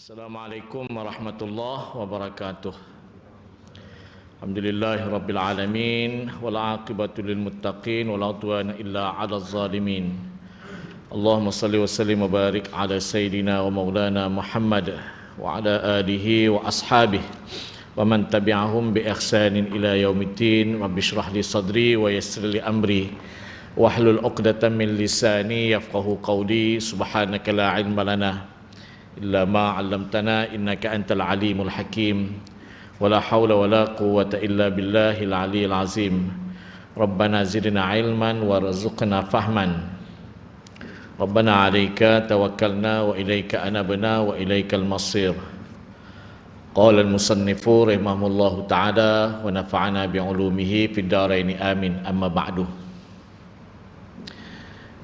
Assalamualaikum warahmatullahi wabarakatuh. Alhamdulillahirabbil alamin wal aqibatu lil muttaqin wala udwana illa 'alal zalimin. Allahumma shalli wa sallim wa barik ala sayidina wa maulana Muhammad wa ala alihi wa ashabihi wa man tabi'ahum bi ihsanin ila yaumiddin. Rabbi shrah li sadri wa yassir li amri wahlul 'uqdatam min lisani yafqahu qawli. Subhanaka la ilma lana illa ma 'allamtana innaka antal alimul hakim. Wala haula wala quwwata illa billahil aliyil azim. Rabbana zidna ilman warzuqna fahman. Rabbana 'alaika tawakkalna wa ilaika anabna wa ilaikal masir. Qala al-musannifu rahimahullahu ta'ala wa nafa'ana bi'ulumihi fid dharain amin. Amma ba'du.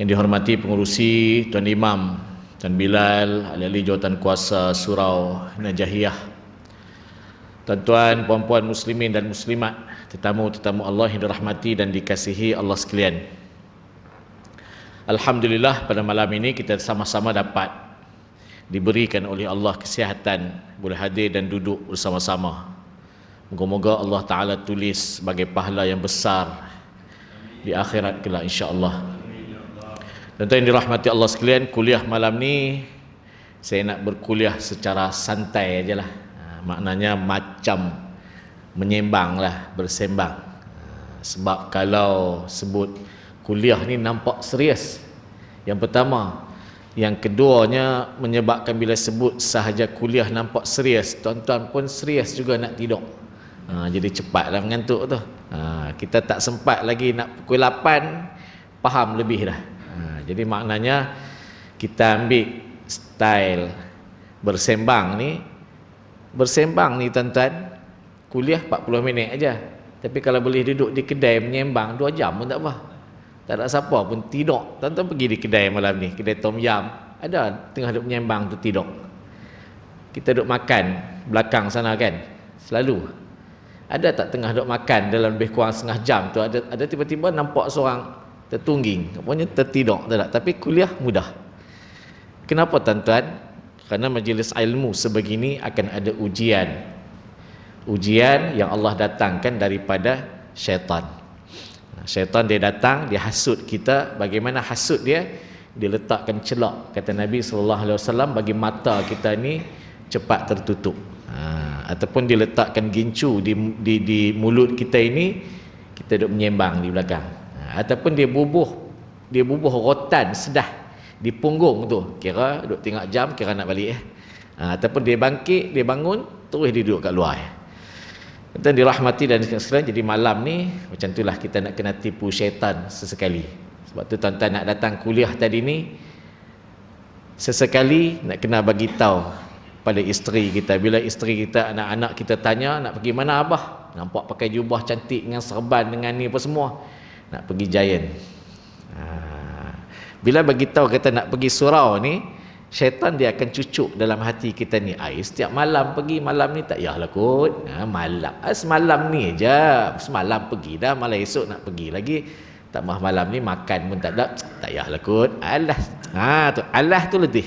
Yang dihormati pengurusi Tuan Imam Tuan Bilal, ahli jawatan kuasa Surau Najahiyah, tuan-tuan, puan-puan muslimin dan muslimat, tetamu-tetamu Allah yang dirahmati dan dikasihi Allah sekalian. Alhamdulillah, pada malam ini kita sama-sama dapat diberikan oleh Allah kesihatan, boleh hadir dan duduk bersama-sama. Moga-moga Allah Ta'ala tulis sebagai pahala yang besar di akhirat kelak, insya-Allah. Tuan-tuan yang dirahmati Allah sekalian, kuliah malam ni saya nak berkuliah secara santai ajalah. Maknanya macam menyembang lah, bersembang. Sebab kalau sebut kuliah ni nampak serius. Yang pertama. Yang keduanya, menyebabkan bila sebut sahaja kuliah nampak serius, tuan-tuan pun serius juga nak tidur. Jadi cepatlah mengantuk tu. Kita tak sempat lagi nak pukul 8, faham lebih dah. Jadi maknanya kita ambil style bersembang ni tuan-tuan, kuliah 40 minit aja. Tapi kalau boleh duduk di kedai menyembang 2 jam pun tak apa. Tak ada siapa pun tidur. Tuan-tuan pergi di kedai malam ni, kedai tom yam, ada tengah duduk menyembang tu tidur. Kita duduk makan belakang sana kan, selalu ada tak tengah duduk makan dalam lebih kurang setengah jam tu ada tiba-tiba nampak seorang tertungging, pokoknya tertidur, tak? Tapi kuliah mudah. Kenapa tuan-tuan? Kerana majlis ilmu sebegini akan ada ujian yang Allah datangkan daripada syaitan. Syaitan dia datang, dia hasut kita. Bagaimana hasut dia? Dia letakkan celak, kata Nabi SAW, bagi mata kita ni cepat tertutup. Ataupun dia letakkan gincu di mulut kita ini, kita duduk menyembang di belakang. Ataupun dia bubuh rotan sedah di punggung tu, kira duduk tengok jam, kira nak balik ataupun dia bangkit, dia bangun, terus dia duduk kat luar. Kita dirahmati dan sekalian, jadi malam ni macam itulah kita nak kena tipu syaitan sesekali. Sebab tu tuan-tuan nak datang kuliah tadi ni, sesekali nak kena bagi tahu pada isteri kita. Bila isteri kita, anak-anak kita tanya, nak pergi mana abah? Nampak pakai jubah cantik dengan serban dengan ni apa semua. Nak pergi Giant. Bila bagi tahu kita nak pergi surau ni, syaitan dia akan cucuk dalam hati kita ni. Setiap malam pergi, malam ni tak payahlah kot. Malam. Semalam ni aja. Semalam pergi dah, malam esok nak pergi lagi. Tak malam ni makan pun tak ada. Tak payahlah kot. Alah. Tu alah tu letih.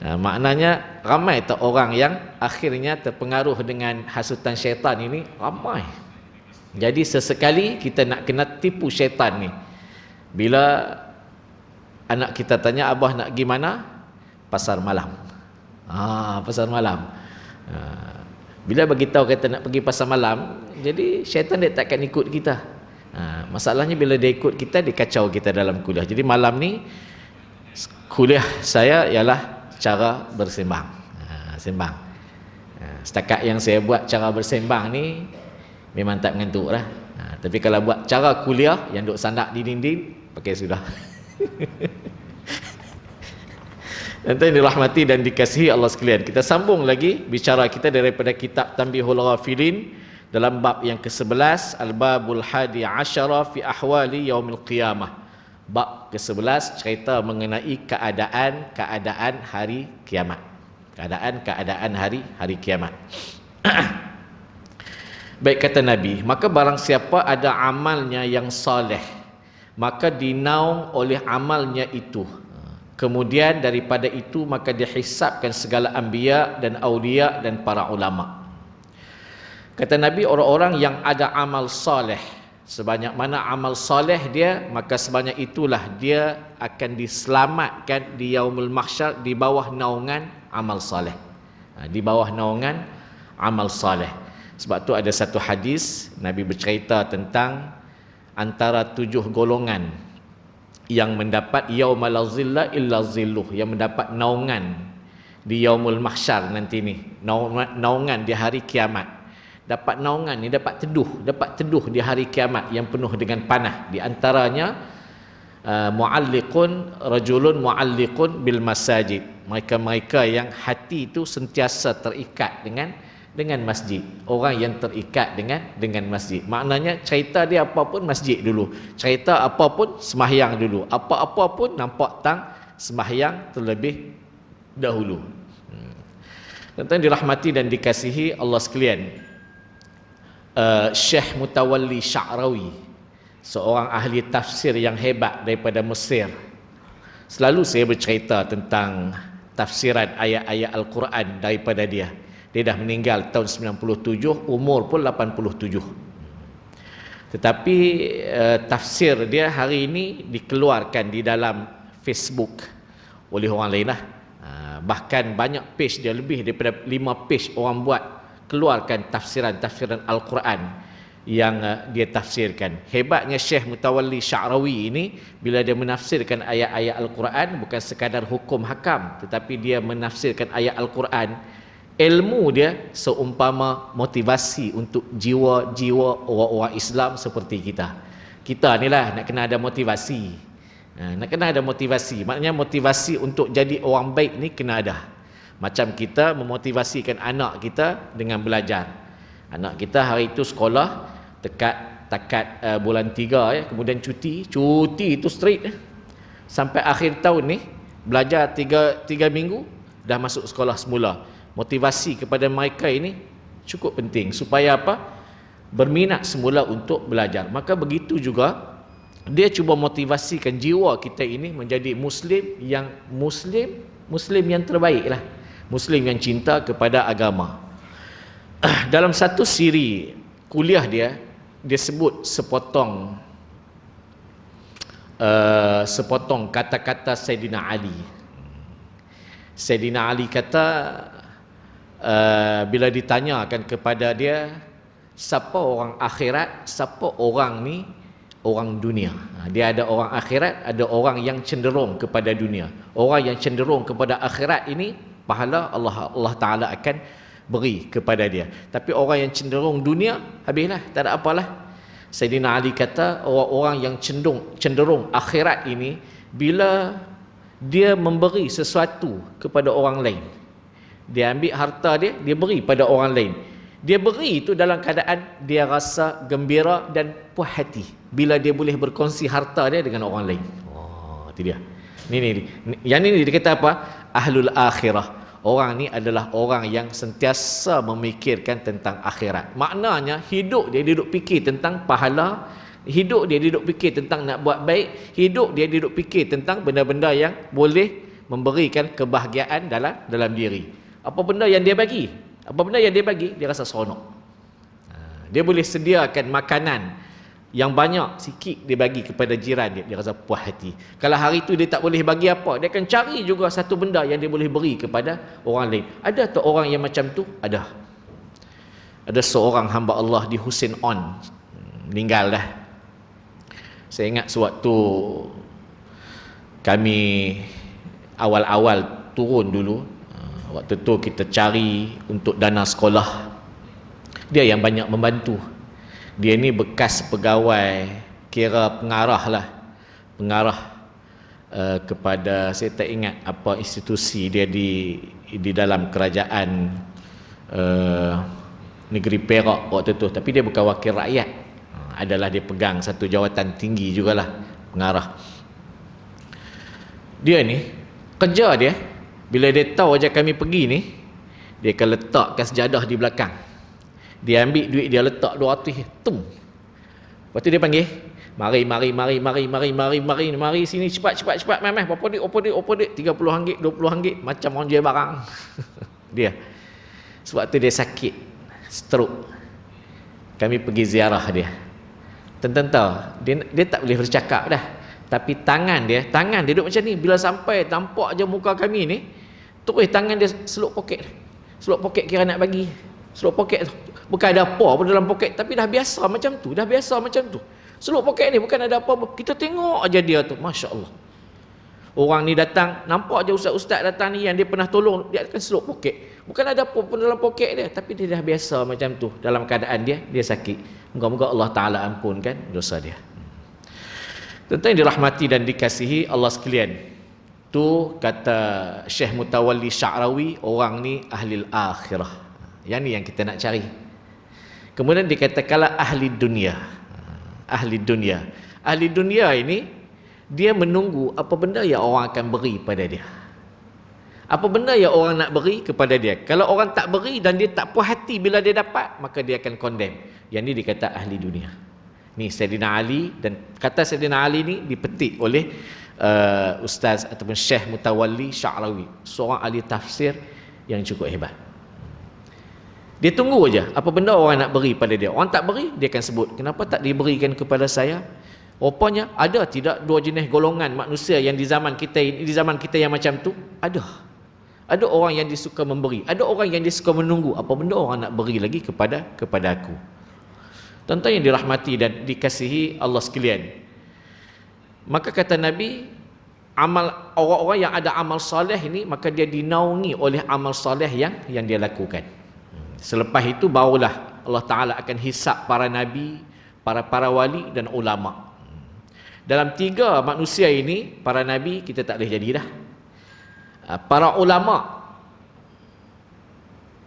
Maknanya ramai tak orang yang akhirnya terpengaruh dengan hasutan syaitan ini, ramai. Jadi sesekali kita nak kena tipu syaitan ni. Bila anak kita tanya, abah nak pergi mana? Pasar malam. Pasar malam. Bila bagi tahu kita nak pergi pasar malam, jadi syaitan dia takkan ikut kita. Masalahnya bila dia ikut kita, dia kacau kita dalam kuliah. Jadi malam ni kuliah saya ialah cara bersembang. Sembang. Setakat yang saya buat cara bersembang ni memang tak mengantuk lah. Tapi kalau buat cara kuliah yang duk sandak di dinding, pakai sudah. Nanti dirahmati dan dikasihi Allah sekalian, kita sambung lagi bicara kita daripada kitab Tanbihul Ghafilin dalam bab yang ke-11, Al-Babul Hadi Asyara fi Ahwali Yaumil Qiyamah. Bab ke-11 cerita mengenai keadaan hari kiamat. Keadaan hari kiamat. Baik, kata Nabi, maka barang siapa ada amalnya yang soleh, maka dinaung oleh amalnya itu. Kemudian daripada itu maka dihisabkan segala anbiya dan aulia dan para ulama. Kata Nabi, orang-orang yang ada amal soleh, sebanyak mana amal soleh dia, maka sebanyak itulah dia akan diselamatkan di yaumul mahsyar di bawah naungan amal soleh. Di bawah naungan amal soleh. Sebab tu ada satu hadis Nabi bercerita tentang antara 7 golongan yang mendapat yaumal la zilla illa zilluh, yang mendapat naungan di yaumul mahsyar nanti ni, naungan di hari kiamat. Dapat naungan ni, dapat teduh di hari kiamat yang penuh dengan panah. Di antaranya rajulun mualliqun bil masajid, mereka yang hati itu sentiasa terikat dengan masjid. Orang yang terikat dengan masjid, maknanya cerita dia apa pun masjid dulu, cerita apa pun sembahyang dulu, apa-apa pun nampak sembahyang terlebih dahulu. Tuan-tuan dirahmati dan dikasihi Allah sekalian, Syekh Mutawalli Sya'rawi, seorang ahli tafsir yang hebat daripada Mesir, selalu saya bercerita tentang tafsiran ayat-ayat Al-Quran daripada dia. Dia dah meninggal tahun 97, umur pun 87. Tetapi tafsir dia hari ini dikeluarkan di dalam Facebook oleh orang lain lah. Bahkan banyak page dia, lebih daripada 5 page orang buat keluarkan tafsiran Al-Quran yang dia tafsirkan. Hebatnya Syekh Mutawalli Sya'rawi ini, bila dia menafsirkan ayat-ayat Al-Quran, bukan sekadar hukum hakam, tetapi dia menafsirkan ayat Al-Quran, ilmu dia seumpama motivasi untuk jiwa-jiwa orang-orang Islam seperti kita. Kita ni lah nak kena ada motivasi. Nak kena ada motivasi. Maknanya motivasi untuk jadi orang baik ni kena ada. Macam kita memotivasikan anak kita dengan belajar. Anak kita hari itu sekolah takat bulan 3 kemudian cuti itu straight sampai akhir tahun ni belajar 3 minggu dah masuk sekolah semula. Motivasi kepada mereka ini cukup penting supaya apa? Berminat semula untuk belajar. Maka begitu juga dia cuba motivasikan jiwa kita ini menjadi muslim yang terbaik lah. Muslim yang cinta kepada agama. Dalam satu siri kuliah dia sebut sepotong kata-kata Sayyidina Ali. Sayyidina Ali kata, bila ditanyakan kepada dia, siapa orang akhirat, siapa orang ni orang dunia. Dia ada orang akhirat, ada orang yang cenderung kepada dunia. Orang yang cenderung kepada akhirat ini, pahala Allah Ta'ala akan beri kepada dia. Tapi orang yang cenderung dunia, habislah, tak ada apalah. Sayyidina Ali kata, orang-orang yang cenderung akhirat ini, bila dia memberi sesuatu kepada orang lain, dia ambil harta dia beri pada orang lain, dia beri itu dalam keadaan dia rasa gembira dan puas hati bila dia boleh berkongsi harta dia dengan orang lain. Itu dia. Yang ini dia kata apa? Ahlul akhirah. Orang ni adalah orang yang sentiasa memikirkan tentang akhirat. Maknanya hidup dia duduk fikir tentang pahala, hidup dia duduk fikir tentang nak buat baik, hidup dia duduk fikir tentang benda-benda yang boleh memberikan kebahagiaan dalam diri. Apa benda yang dia bagi? Dia rasa seronok. Dia boleh sediakan makanan yang banyak, sikit dia bagi kepada jiran dia rasa puas hati. Kalau hari itu dia tak boleh bagi apa, dia akan cari juga satu benda yang dia boleh beri kepada orang lain. Ada tak orang yang macam tu? Ada seorang hamba Allah di Hussein On, meninggal dah. Saya ingat sewaktu kami awal-awal turun dulu, waktu tu kita cari untuk dana sekolah, dia yang banyak membantu. Dia ni bekas pegawai, kira pengarah kepada, saya tak ingat apa institusi dia di dalam kerajaan negeri Perak waktu tu, tapi dia bukan wakil rakyat. Adalah dia pegang satu jawatan tinggi jugalah, pengarah. Dia ni kerja dia, bila dia tahu aja kami pergi ni, dia akan letakkan sejadah di belakang. Dia ambil duit dia letak 200, tum. Lepas tu dia panggil, Mari sini cepat. Memang apa dik? 30 ringgit, 20 ringgit macam orang jual barang. Dia. Sebab tu dia sakit, stroke. Kami pergi ziarah dia. Tuan-tuan tahu, dia tak boleh bercakap dah. Tapi tangan dia duduk macam ni. Bila sampai nampak je muka kami ni, terus tangan dia seluk poket. Seluk poket kira nak bagi. Seluk poket tu. Bukan ada apa pun dalam poket, tapi dah biasa macam tu. Seluk poket ni bukan ada apa-apa. Kita tengok aja dia tu, masya-Allah. Orang ni datang, nampak je ustaz-ustaz datang ni yang dia pernah tolong, dia akan seluk poket. Bukan ada apa pun dalam poket dia, tapi dia dah biasa macam tu. Dalam keadaan dia sakit. Moga-moga Allah Ta'ala ampunkan dosa dia. Tentu yang dirahmati dan dikasihi Allah sekalian. Tu kata Syekh Mutawalli Sya'rawi, orang ni ahli akhirah. Yang ni yang kita nak cari. Kemudian dikatakanlah ahli dunia. Ahli dunia ini dia menunggu apa benda yang orang akan beri pada dia. Apa benda yang orang nak beri kepada dia. Kalau orang tak beri dan dia tak puas hati bila dia dapat, maka dia akan condemn. Yang ni dikata ahli dunia. Ni Sayyidina Ali, dan kata Sayyidina Ali ni dipetik oleh Ustaz ataupun Syekh Mutawalli Sya'rawi, seorang ahli tafsir yang cukup hebat. Dia tunggu aja apa benda orang nak beri pada dia. Orang tak beri, dia akan sebut, kenapa tak diberikan kepada saya? Rupanya ada tidak dua jenis golongan manusia yang di zaman kita yang macam tu? Ada orang yang disuka memberi, ada orang yang disuka menunggu apa benda orang nak beri lagi kepada aku. Tuan-tuan yang dirahmati dan dikasihi Allah sekalian. Maka kata Nabi, amal orang-orang yang ada amal soleh ini, maka dia dinaungi oleh amal soleh yang dia lakukan. Selepas itu barulah Allah Ta'ala akan hisap para nabi, para wali dan ulama. Dalam tiga manusia ini, para nabi kita tak boleh jadi dah. Para ulama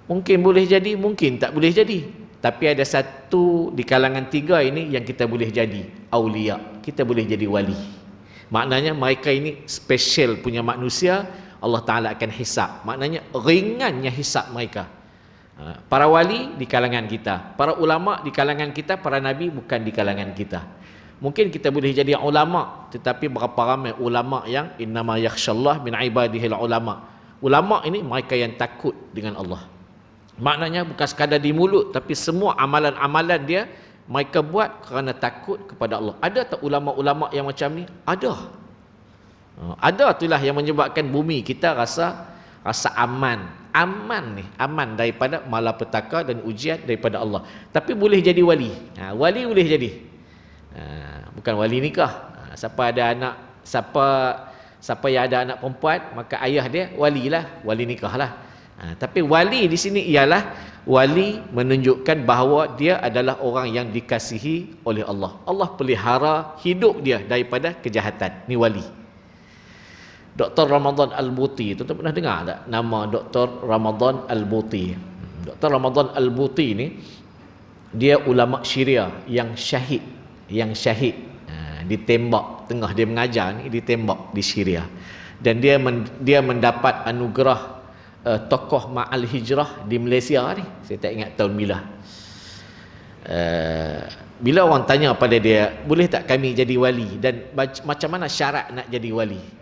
mungkin boleh jadi, mungkin tak boleh jadi. Tapi ada satu di kalangan tiga ini yang kita boleh jadi, aulia. Kita boleh jadi wali. Maknanya mereka ini special punya manusia, Allah Ta'ala akan hisap. Maknanya ringannya hisap mereka. Para wali di kalangan kita, para ulama di kalangan kita, para nabi bukan di kalangan kita. Mungkin kita boleh jadi ulama, tetapi berapa ramai ulama yang innama yakhshallah min ibadihil ulama. Ulama ini mereka yang takut dengan Allah. Maknanya bukan sekadar di mulut, tapi semua amalan-amalan dia mereka buat kerana takut kepada Allah. Ada tak ulama-ulama yang macam ni? Ada. Ada, itulah yang menyebabkan bumi kita rasa aman daripada malapetaka dan ujian daripada Allah. Tapi boleh jadi wali. Wali boleh jadi. Bukan wali nikah. Siapa yang ada anak perempuan, maka ayah dia walilah, wali nikahlah. Tapi wali di sini ialah wali menunjukkan bahawa dia adalah orang yang dikasihi oleh Allah. Allah pelihara hidup dia daripada kejahatan. Ni wali. Dr. Ramadan Al-Buti, tuan-tuan pernah dengar tak nama Dr. Ramadan Al-Buti? Dr. Ramadan Al-Buti ni dia ulama Syria yang syahid, ditembak tengah dia mengajar ni, ditembak di Syria. Dan dia mendapat anugerah tokoh Ma'al Hijrah di Malaysia ni. Saya tak ingat tahun bila. Bila orang tanya pada dia, boleh tak kami jadi wali, dan macam mana syarat nak jadi wali?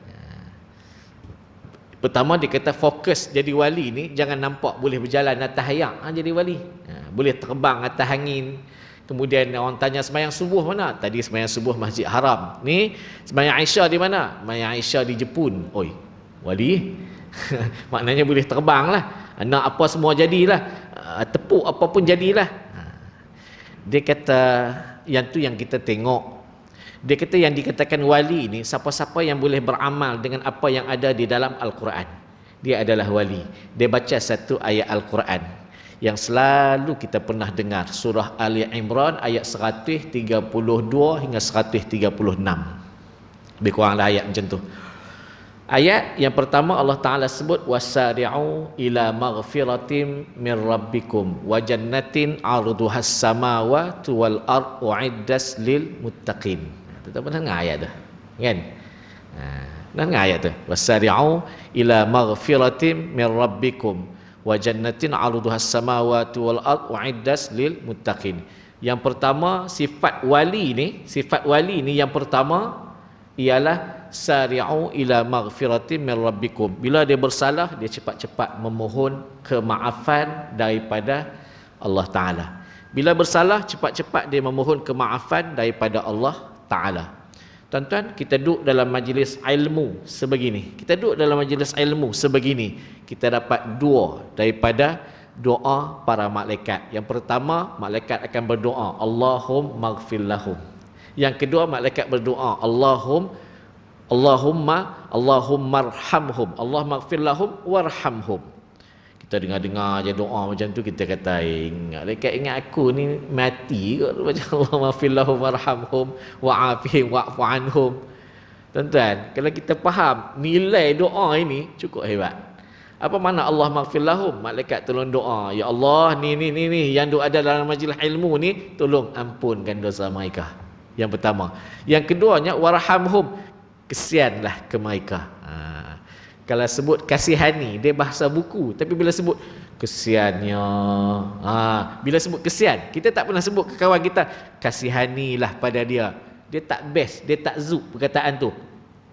Pertama dia kata fokus jadi wali ni jangan nampak boleh berjalan atas air, jadi wali. Boleh terbang atas angin. Kemudian orang tanya sembahyang subuh mana? Tadi sembahyang subuh Masjid Haram. Ni sembahyang Aisyah di mana? Sembahyang Aisyah di Jepun. Oi, wali. Maknanya boleh terbang lah. Nak apa semua jadilah. Tepuk apa pun jadilah. Dia kata yang tu yang kita tengok. Dia kata yang dikatakan wali ni siapa-siapa yang boleh beramal dengan apa yang ada di dalam Al-Quran, dia adalah wali. Dia baca satu ayat Al-Quran yang selalu kita pernah dengar, surah Ali Imran ayat 132 hingga 136. Lebih kuranglah ayat macam tu. Ayat yang pertama Allah Ta'ala sebut wasari'u ila maghfiratim min rabbikum wa jannatin 'arduhas samawati wal ardu 'iddas lil muttaqin. Kita pernah dengar ayat tu, kan? Pernah dengar ayat tu, wasari'u ila maghfiratim min rabbikum wa jannatin 'arduhas samawati wal ardu 'iddas lil muttaqin. Yang pertama, sifat wali ni yang pertama ialah sari'u ila maghfiratin min rabbikum. Bila dia bersalah, dia cepat-cepat memohon kemaafan daripada Allah Ta'ala. Bila bersalah, cepat-cepat dia memohon kemaafan daripada Allah Ta'ala. Tuan-tuan, kita duduk dalam majlis ilmu sebegini. Kita dapat dua daripada doa para malaikat. Yang pertama, malaikat akan berdoa, Allahumma maghfir lahum. Yang kedua, malaikat berdoa, Allahumma arhamhum. Allah maghfir lahum warhamhum. Kita dengar-dengar je doa macam tu, kita kata, ingat aku ni mati kot macam Allah maghfir lahum warhamhum wa'afihim wa'fu anhum. Tuan-tuan, kalau kita faham nilai doa ini, cukup hebat. Apa makna Allah maghfir lahum? Malaikat tolong doa, ya Allah, ni yang ada dalam majlis ilmu ni, tolong ampunkan dosa mereka. Yang pertama. Yang keduanya, warhamhum, kesianlah ke mereka. Kalau sebut kasihani, dia bahasa buku. Tapi bila sebut kesiannya, bila sebut kesian, kita tak pernah sebut ke kawan kita, kasihanilah pada dia. Dia tak best, dia tak zuk perkataan tu.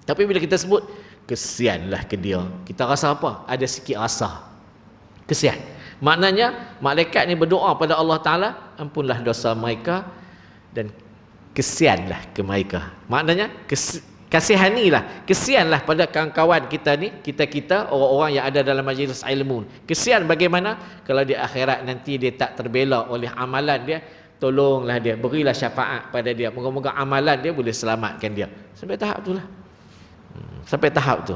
Tapi bila kita sebut kesianlah ke dia, kita rasa apa? Ada sikit rasa kesian. Maknanya malaikat ni berdoa pada Allah Ta'ala, ampunlah dosa mereka dan kesianlah ke mereka. Maknanya kasihanilah, kesianlah pada kawan-kawan kita ni, kita orang-orang yang ada dalam majlis ilmu. Kesian bagaimana? Kalau di akhirat nanti dia tak terbela oleh amalan dia, tolonglah dia, berilah syafaat pada dia. Moga-moga amalan dia boleh selamatkan dia. Sampai tahap tu lah. Sampai tahap tu.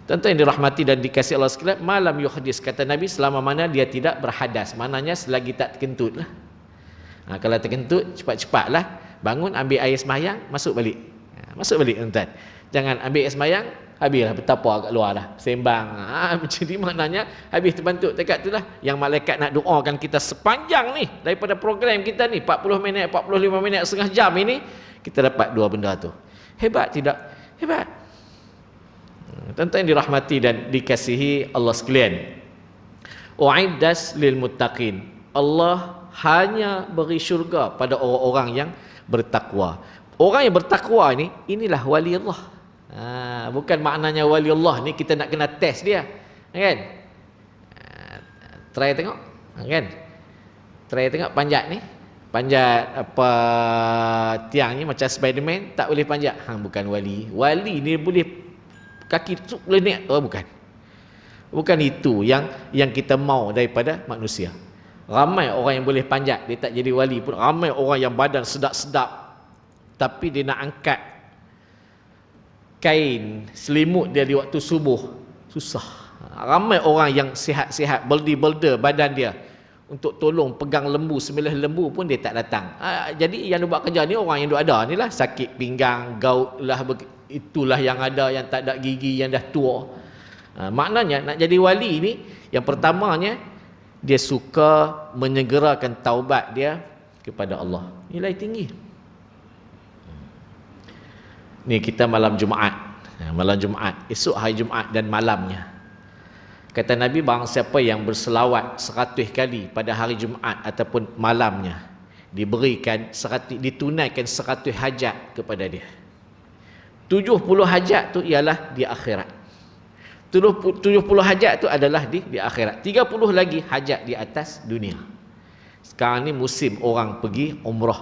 Tuan-tuan yang dirahmati dan dikasihi Allah sekalian, malam yuhdis, kata Nabi, selama mana dia tidak berhadas. Maknanya selagi tak terkentut lah. Kalau terkentut, cepat-cepatlah bangun, ambil air sembahyang, masuk balik. Masuk balik, tuan-tuan. Jangan ambil air sembahyang, habislah bertapa kat luar dah, sembang. Jadi maknanya habis terbantuk dekat tu lah. Yang malaikat nak doakan kita sepanjang ni, daripada program kita ni 40 minit, 45 minit, setengah jam ini, kita dapat dua benda tu. Hebat tidak? Hebat. Tuan-tuan yang dirahmati dan dikasihi Allah sekalian, u'iddas lil muttaqin. Allah hanya beri syurga pada orang-orang yang bertakwa. Orang yang bertakwa ni, inilah wali Allah. Bukan maknanya wali Allah ni kita nak kena test dia, kan? Try tengok, kan? Try tengok panjat ni, panjat apa tiang ni macam Spiderman, tak boleh panjat. Bukan wali. Wali ni boleh kaki tu boleh naik. Bukan. Bukan itu yang kita mau daripada manusia. Ramai orang yang boleh panjat, dia tak jadi wali pun. Ramai orang yang badan sedap-sedap, tapi dia nak angkat kain selimut dia di waktu subuh, susah. Ramai orang yang sihat-sihat, belder badan dia, untuk tolong pegang lembu, sembelih lembu pun dia tak datang. Jadi yang dia buat kerja ni orang yang duk ada ni lah, sakit pinggang, gout lah, itulah yang ada, yang tak ada gigi, yang dah tua. Maknanya nak jadi wali ni, yang pertamanya dia suka menyegerakan taubat dia kepada Allah. Nilai tinggi. Ni kita malam Jumaat. Malam Jumaat, esok hari Jumaat dan malamnya. Kata Nabi, barang siapa yang berselawat 100 kali pada hari Jumaat ataupun malamnya, ditunaikan 100 hajat kepada dia. 70 hajat tu ialah di akhirat. 70 hajat tu adalah di akhirat. 30 lagi hajat di atas dunia. Sekarang ni musim orang pergi umrah.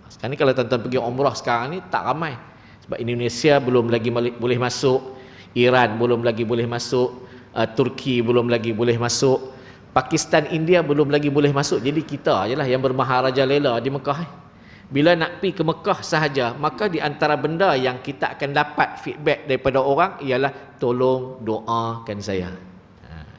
Sekarang ni kalau tuan-tuan pergi umrah sekarang ni tak ramai. Sebab Indonesia belum lagi boleh masuk, Iran belum lagi boleh masuk, Turki belum lagi boleh masuk, Pakistan, India belum lagi boleh masuk. Jadi kita je lah yang bermaharaja lela di Mekah. Bila nak pergi ke Mekah sahaja, maka di antara benda yang kita akan dapat feedback daripada orang ialah, tolong doakan saya.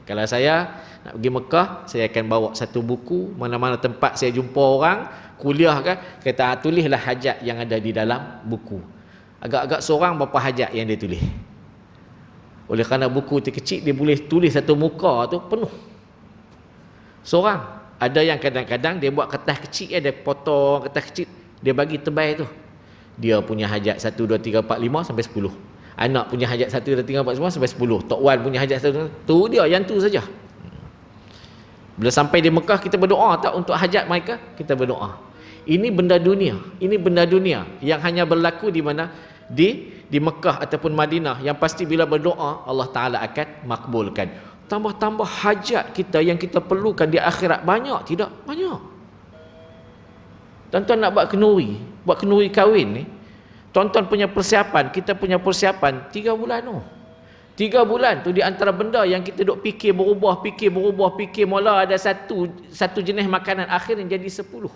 Kalau saya nak pergi Mekah, saya akan bawa satu buku, mana-mana tempat saya jumpa orang kuliah kan, kata tulislah hajat yang ada di dalam buku. Agak-agak seorang berapa hajat yang dia tulis. Oleh kerana buku tu kecil, dia boleh tulis satu muka tu penuh. Seorang. Ada yang kadang-kadang dia buat kertas kecil, dia potong kertas kecil, dia bagi tebal tu. Dia punya hajat 1, 2, 3, 4, 5 sampai 10. Anak punya hajat 1, 2, 3, 4, 5 sampai 10. Tok Wan punya hajat 1, tu dia, yang tu saja. Bila sampai di Mekah, kita berdoa tak untuk hajat mereka? Kita berdoa. Ini benda dunia. Ini benda dunia yang hanya berlaku di mana? Di Mekah ataupun Madinah, yang pasti bila berdoa Allah Ta'ala akan makbulkan. Tambah-tambah hajat kita yang kita perlukan di akhirat banyak tidak? Banyak. Tuan-tuan nak buat kenduri kahwin ni, tuan-tuan punya persiapan, kita punya persiapan 3 bulan tu. 3 bulan tu di antara benda yang kita duk fikir berubah, mula ada satu jenis makanan akhirnya jadi 10.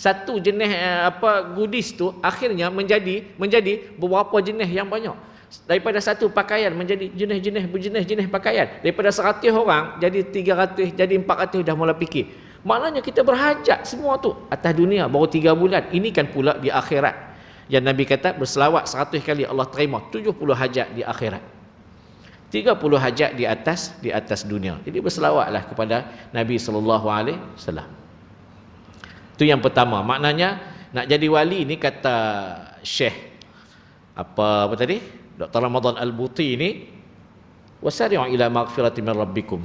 Satu jenis goodies tu akhirnya menjadi beberapa jenis yang banyak. Daripada satu pakaian menjadi jenis-jenis pakaian. Daripada 100 orang jadi 300, jadi 400 dah mula fikir. Maknanya kita berhajat semua tu atas dunia baru 3 bulan. Ini kan pula di akhirat. Yang Nabi kata berselawat 100 kali Allah terima 70 hajat di akhirat. 30 hajat di atas dunia. Jadi berselawatlah kepada Nabi SAW. Itu yang pertama. Maknanya nak jadi wali ni kata Syekh apa tadi? Dr. Ramadan Al-Buti ni, wasari'u ila maghfirati min rabbikum.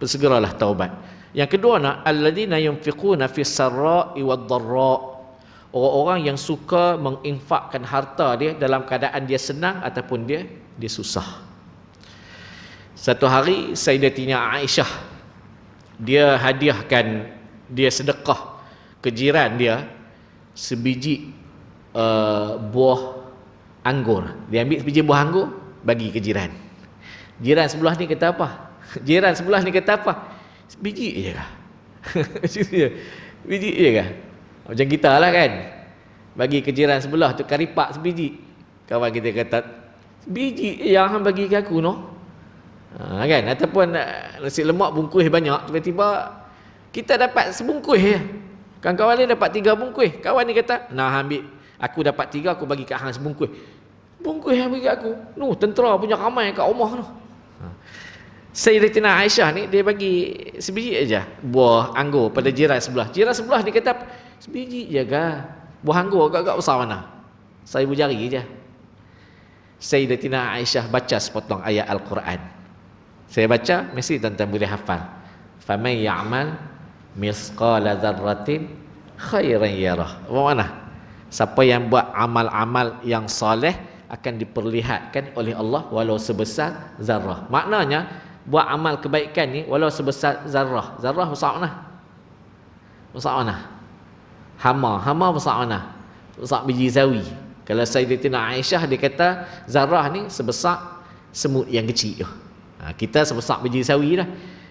Bersegeralah taubat. Yang kedua nak alladzina yunfiquna fis sarra'i wad dharra. Orang-orang yang suka menginfakkan harta dia dalam keadaan dia senang ataupun dia susah. Satu hari Sayyidatina Aisyah dia hadiahkan, dia sedekah ke jiran dia sebiji buah anggur. Dia ambil sebiji buah anggur bagi ke jiran. Jiran sebelah ni kata apa? Sebiji je kah? Biji je kah? Macam kita lah kan, bagi ke jiran sebelah tu karipak sebiji. Kawan kita kata sebiji yang hang bagi ke aku no. Kan? Ataupun nasi lemak bungkus banyak, tiba-tiba kita dapat sebungkus je. Kawan-kawan ni dapat 3 bungkus. Kawan ni kata, nah ambil, aku dapat 3, aku bagi kat hang sebungkus. Bungkus yang bagi kat aku, tentera punya ramai kat rumah tu. Sayyidatina Aisyah ni dia bagi sebiji aja buah anggur pada jiran sebelah. Jiran sebelah ni kata sebiji je kah? Buah anggur agak-agak besar mana? 1000 jari je. Sayyidatina Aisyah baca sepotong ayat Al-Quran. Saya baca, mesti tuan-tuan boleh hafal. Faman ya'mal misqala dzarratin khairan yarah. Apa mana? Siapa yang buat amal-amal yang soleh akan diperlihatkan oleh Allah walau sebesar zarrah. Maknanya buat amal kebaikan ni walau sebesar zarrah. Zarrah besar mana? Besar mana? Hama besar mana? Besar biji sawi. Kalau Sayyidatina Aisyah dia kata zarrah ni sebesar semut yang kecil. Kita sebesar biji sawi lah.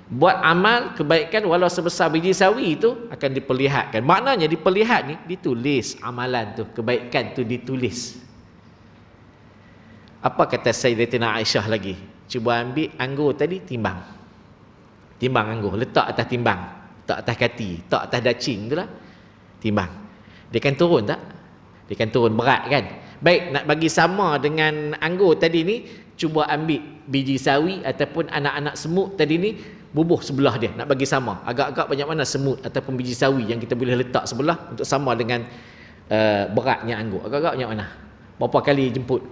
Buat amal kebaikan walau sebesar biji sawi itu akan diperlihatkan. Maknanya diperlihat ni ditulis amalan tu, kebaikan tu ditulis. Apa kata Sayyidatina Aisyah lagi? Cuba ambil anggur tadi, timbang anggur, letak atas timbang, letak atas kati, letak atas dacing tu lah, timbang. Dia kan turun tak? Dia kan turun berat kan? Baik, nak bagi sama dengan anggur tadi ni, cuba ambil biji sawi ataupun anak-anak semut tadi ni, bubuh sebelah dia, nak bagi sama. Agak-agak banyak mana semut ataupun biji sawi yang kita boleh letak sebelah untuk sama dengan beratnya anggur. Agak-agak banyak mana? Berapa kali jemput?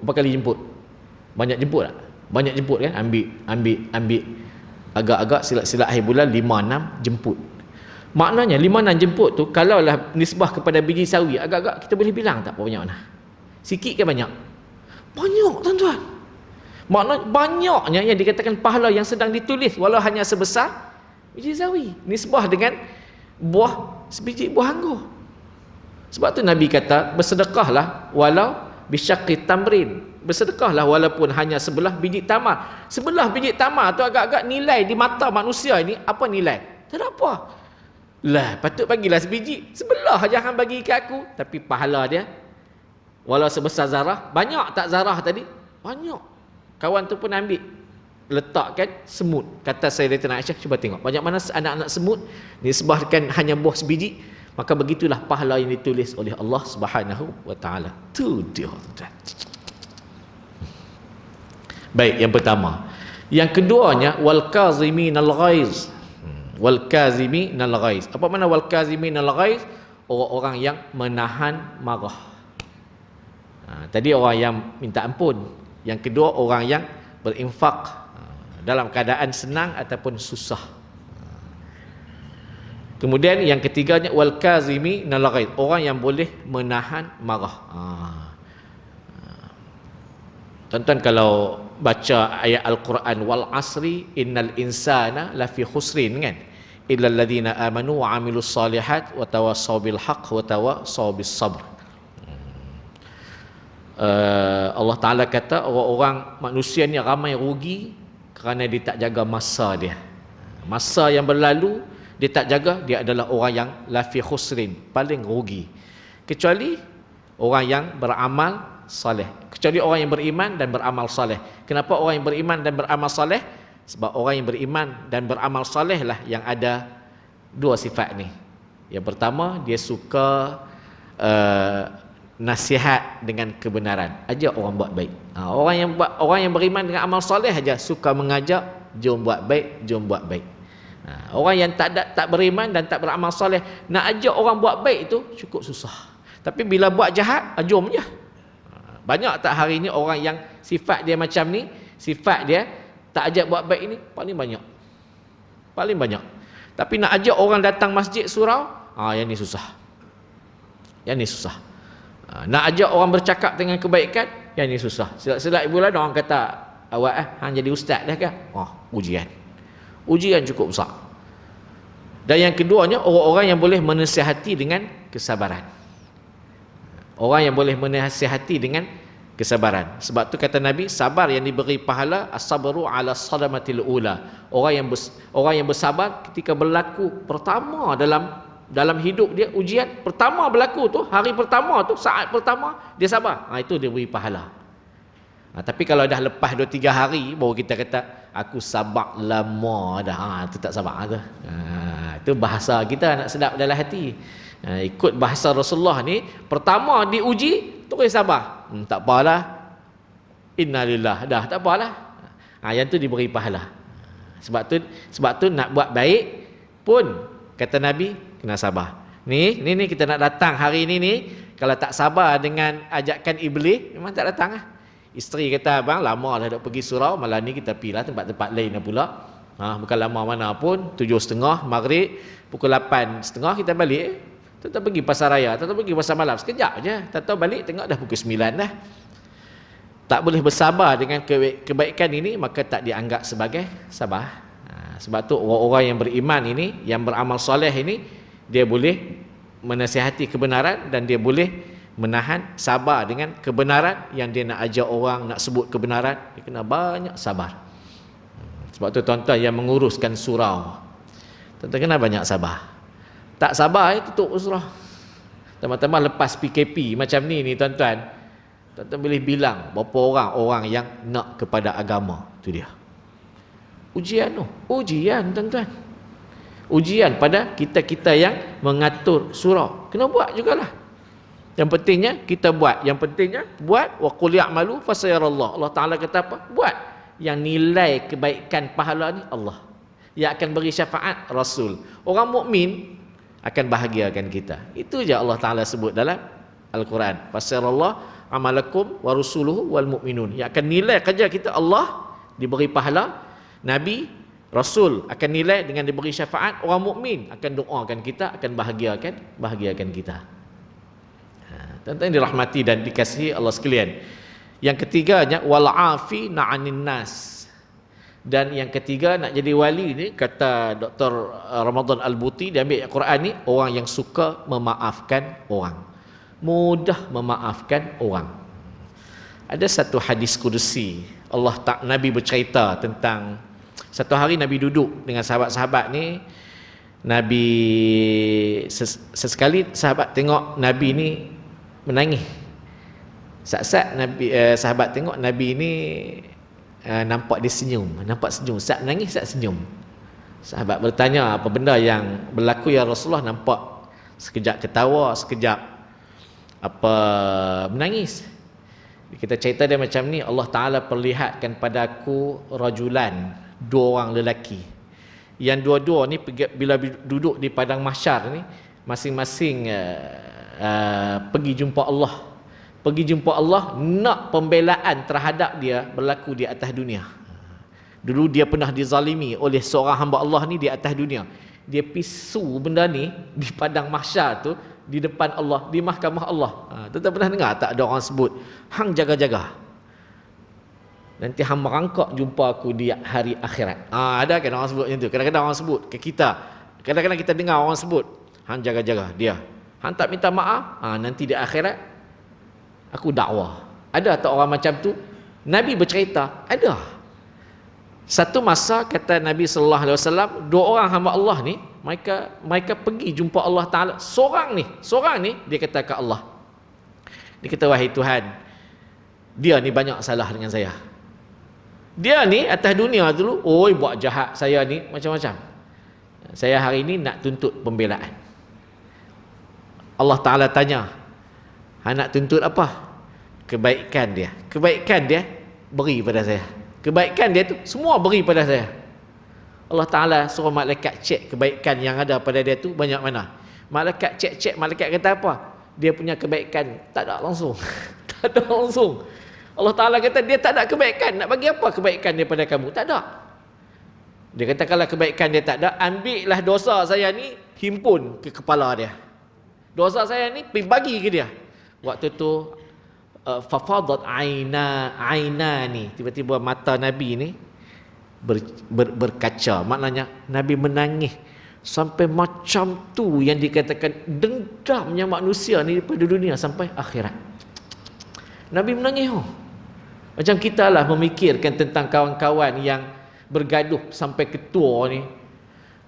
Banyak jemput tak? Banyak jemput kan? Ambil. Agak-agak silap-silap akhir bulan 5-6 jemput. Maknanya 5-6 jemput tu, kalaulah nisbah kepada biji sawi, agak-agak kita boleh bilang tak berapa banyak mana? Sikit ke banyak? Banyak tuan-tuan. Maknanya banyaknya yang dikatakan pahala yang sedang ditulis walau hanya sebesar biji sawi, nisbah dengan sebiji buah anggur. Sebab tu Nabi kata bersedekahlah walau bisyaqqi tamrin. Bersedekahlah walaupun hanya sebelah biji tamar. Sebelah biji tamar tu agak-agak nilai di mata manusia ini apa nilai? Tak ada apa. Lah, patut bagilah sebiji. Sebelah aja hang bagi ke aku, tapi pahala dia walau sebesar zarah. Banyak tak zarah tadi? Banyak. Kawan tu pun ambil, letakkan semut. Kata Sayyidatina Aisyah, cuba tengok banyak mana anak-anak semut nisbahkan hanya buah sebiji, maka begitulah pahala yang ditulis oleh Allah Subhanahu wa taala. Tu dia. Baik, yang pertama. Yang keduanya wal kaziminal ghaiz. Wal kaziminal ghaiz. Apa makna wal kaziminal ghaiz? Orang-orang yang menahan marah. Tadi orang yang minta ampun. Yang kedua orang yang berinfak dalam keadaan senang ataupun susah. Kemudian yang ketiganya wal kazimi nal ghaid, orang yang boleh menahan marah. Tuan-tuan kalau baca ayat al-Quran wal asri innal insana lafi khusrin kan, illa alladhina amanu wa amilus salihat wa tawassaw bil haqq wa tawassaw bis sabr. Allah Taala kata orang-orang manusia ni ramai rugi kerana dia tak jaga masa dia. Masa yang berlalu dia tak jaga, dia adalah orang yang lafi khusrin, paling rugi. Kecuali orang yang beramal saleh. Kecuali orang yang beriman dan beramal saleh. Kenapa orang yang beriman dan beramal saleh? Sebab orang yang beriman dan beramal saleh lah yang ada dua sifat ni. Yang pertama, dia suka nasihat dengan kebenaran, ajak orang buat baik. Orang yang beriman dengan amal soleh aja suka mengajak, jom buat baik, jom buat baik. Orang yang tak beriman dan tak beramal soleh, nak ajak orang buat baik itu cukup susah. Tapi bila buat jahat, jom je. Banyak tak hari ni orang yang sifat dia macam ni, sifat dia tak ajak buat baik ini paling banyak. Paling banyak. Tapi nak ajak orang datang masjid surau, yang ni susah. Yang ni susah. Nak ajak orang bercakap dengan kebaikan, yang ni susah. Silap-silap bulan orang kata, awak hang jadi ustaz dah ke? Ujian. Ujian cukup besar. Dan yang keduanya, orang-orang yang boleh menasihati dengan kesabaran. Orang yang boleh menasihati dengan kesabaran. Sebab tu kata Nabi, sabar yang diberi pahala as-sabru ala sadamatil ula. Orang yang bersabar ketika berlaku pertama dalam hidup dia, ujian pertama berlaku tu, hari pertama tu, saat pertama dia sabar, itu dia beri pahala. Tapi kalau dah lepas 2-3 hari baru kita kata aku sabar lama dah, itu tak sabar tu. Itu bahasa kita nak sedap dalam hati. Ikut bahasa Rasulullah ni, pertama diuji terus sabar, tak apalah, innalillah, dah tak apalah. Yang tu diberi pahala. Sebab tu nak buat baik pun kata Nabi kena sabar. Ni kita nak datang hari ni, kalau tak sabar dengan ajakan iblis, memang tak datang lah. Isteri kata, abang lama dah duk pergi surau, malam ni kita pergi lah tempat-tempat lain pula. Bukan lama mana pun, 7.30 maghrib, pukul 8.30 kita balik. Tak pergi pasar raya, tak pergi pasar malam, sekejap je. Tak tahu balik tengok dah pukul 9 dah. Tak boleh bersabar dengan kebaikan ini, maka tak dianggap sebagai sabar. Sebab tu orang-orang yang beriman ini, yang beramal soleh ini, dia boleh menasihati kebenaran dan dia boleh menahan, sabar dengan kebenaran yang dia nak ajak orang, nak sebut kebenaran, dia kena banyak sabar. Sebab tu tuan-tuan yang menguruskan surau, tuan-tuan kena banyak sabar. Tak sabar, tutup surau. Teman-teman lepas PKP macam ni tuan-tuan, tuan-tuan boleh bilang berapa orang yang nak kepada agama. Tu dia. Ujian tu. Ujian tuan-tuan. Ujian pada kita-kita yang mengatur surau. Kena buat jugalah. Yang pentingnya kita buat. Yang pentingnya buat. Wa qul ya'malu fasayarallah. Allah Ta'ala kata apa? Buat. Yang nilai kebaikan pahala ni Allah. Yang akan beri syafaat Rasul. Orang mukmin akan bahagiakan kita. Itu je Allah Ta'ala sebut dalam Al-Quran. Fasayarallah amalakum wa rusuluhu wal mu'minun. Yang akan nilai kerja kita Allah, diberi pahala. Nabi, Rasul akan nilai dengan diberi syafaat. Orang mukmin akan doakan kita, akan bahagiakan kita. Tuan-tuan dirahmati dan dikasihi Allah sekalian. Yang ketiganya wal afi na'anin nas. Dan yang ketiga, nak jadi wali ni, kata Dr. Ramadan Al-Buti, dia ambil Al-Quran ni, orang yang suka memaafkan orang, mudah memaafkan orang. Ada satu hadis kudusi, Nabi bercerita tentang satu hari Nabi duduk dengan sahabat-sahabat ni. Nabi sesekali sahabat tengok Nabi ni menangis. Saat-saat sahabat tengok Nabi ni nampak dia senyum, saat menangis, saat senyum. Sahabat bertanya, apa benda yang berlaku ya Rasulullah? Nampak sekejap ketawa, sekejap menangis. Kita cerita dia macam ni, Allah Ta'ala perlihatkan pada aku rajulan, 2 orang lelaki. Yang dua-dua ni bila duduk di padang mahsyar ni, masing-masing pergi jumpa Allah. Pergi jumpa Allah, nak pembelaan terhadap dia berlaku di atas dunia. Dulu dia pernah dizalimi oleh seorang hamba Allah ni di atas dunia. dia pisu benda ni di padang mahsyar tu, di depan Allah, di mahkamah Allah. Tuan pernah dengar tak ada orang sebut, hang jaga-jaga, nanti hang merangkak jumpa aku di hari akhirat. Ada kan orang sebut macam tu. Kadang-kadang orang sebut ke kita, kadang-kadang kita dengar orang sebut, hang jaga-jaga dia, hang tak minta maaf, nanti di akhirat aku dakwah. Ada tak orang macam tu? Nabi bercerita, ada. Satu masa kata Nabi sallallahu alaihi wasallam, dua orang hamba Allah ni, mereka pergi jumpa Allah Taala. Seorang ni dia kata ke Allah, dia kata, wahai Tuhan, dia ni banyak salah dengan saya. Dia ni atas dunia dulu, buat jahat saya ni macam-macam. Saya hari ni nak tuntut pembelaan. Allah Taala tanya, nak tuntut apa? Kebaikan dia. Kebaikan dia beri pada saya. Kebaikan dia tu semua beri pada saya. Allah Ta'ala suruh malaikat cek kebaikan yang ada pada dia tu banyak mana. Malaikat cek-cek, malaikat kata apa? Dia punya kebaikan tak ada langsung. Tak ada langsung. Allah Ta'ala kata dia tak ada kebaikan. Nak bagi apa kebaikan daripada kamu? Tak ada. Dia kata kalau kebaikan dia tak ada, ambillah dosa saya ni, himpun ke kepala dia. Dosa saya ni pergi bagi ke dia. Waktu tu fafadat aina ni, tiba-tiba mata Nabi ni berkaca. Maknanya Nabi menangis sampai macam tu yang dikatakan dendamnya manusia ni daripada dunia sampai akhirat. Nabi menangis. Macam kita lah memikirkan tentang kawan-kawan yang bergaduh sampai ketua ni.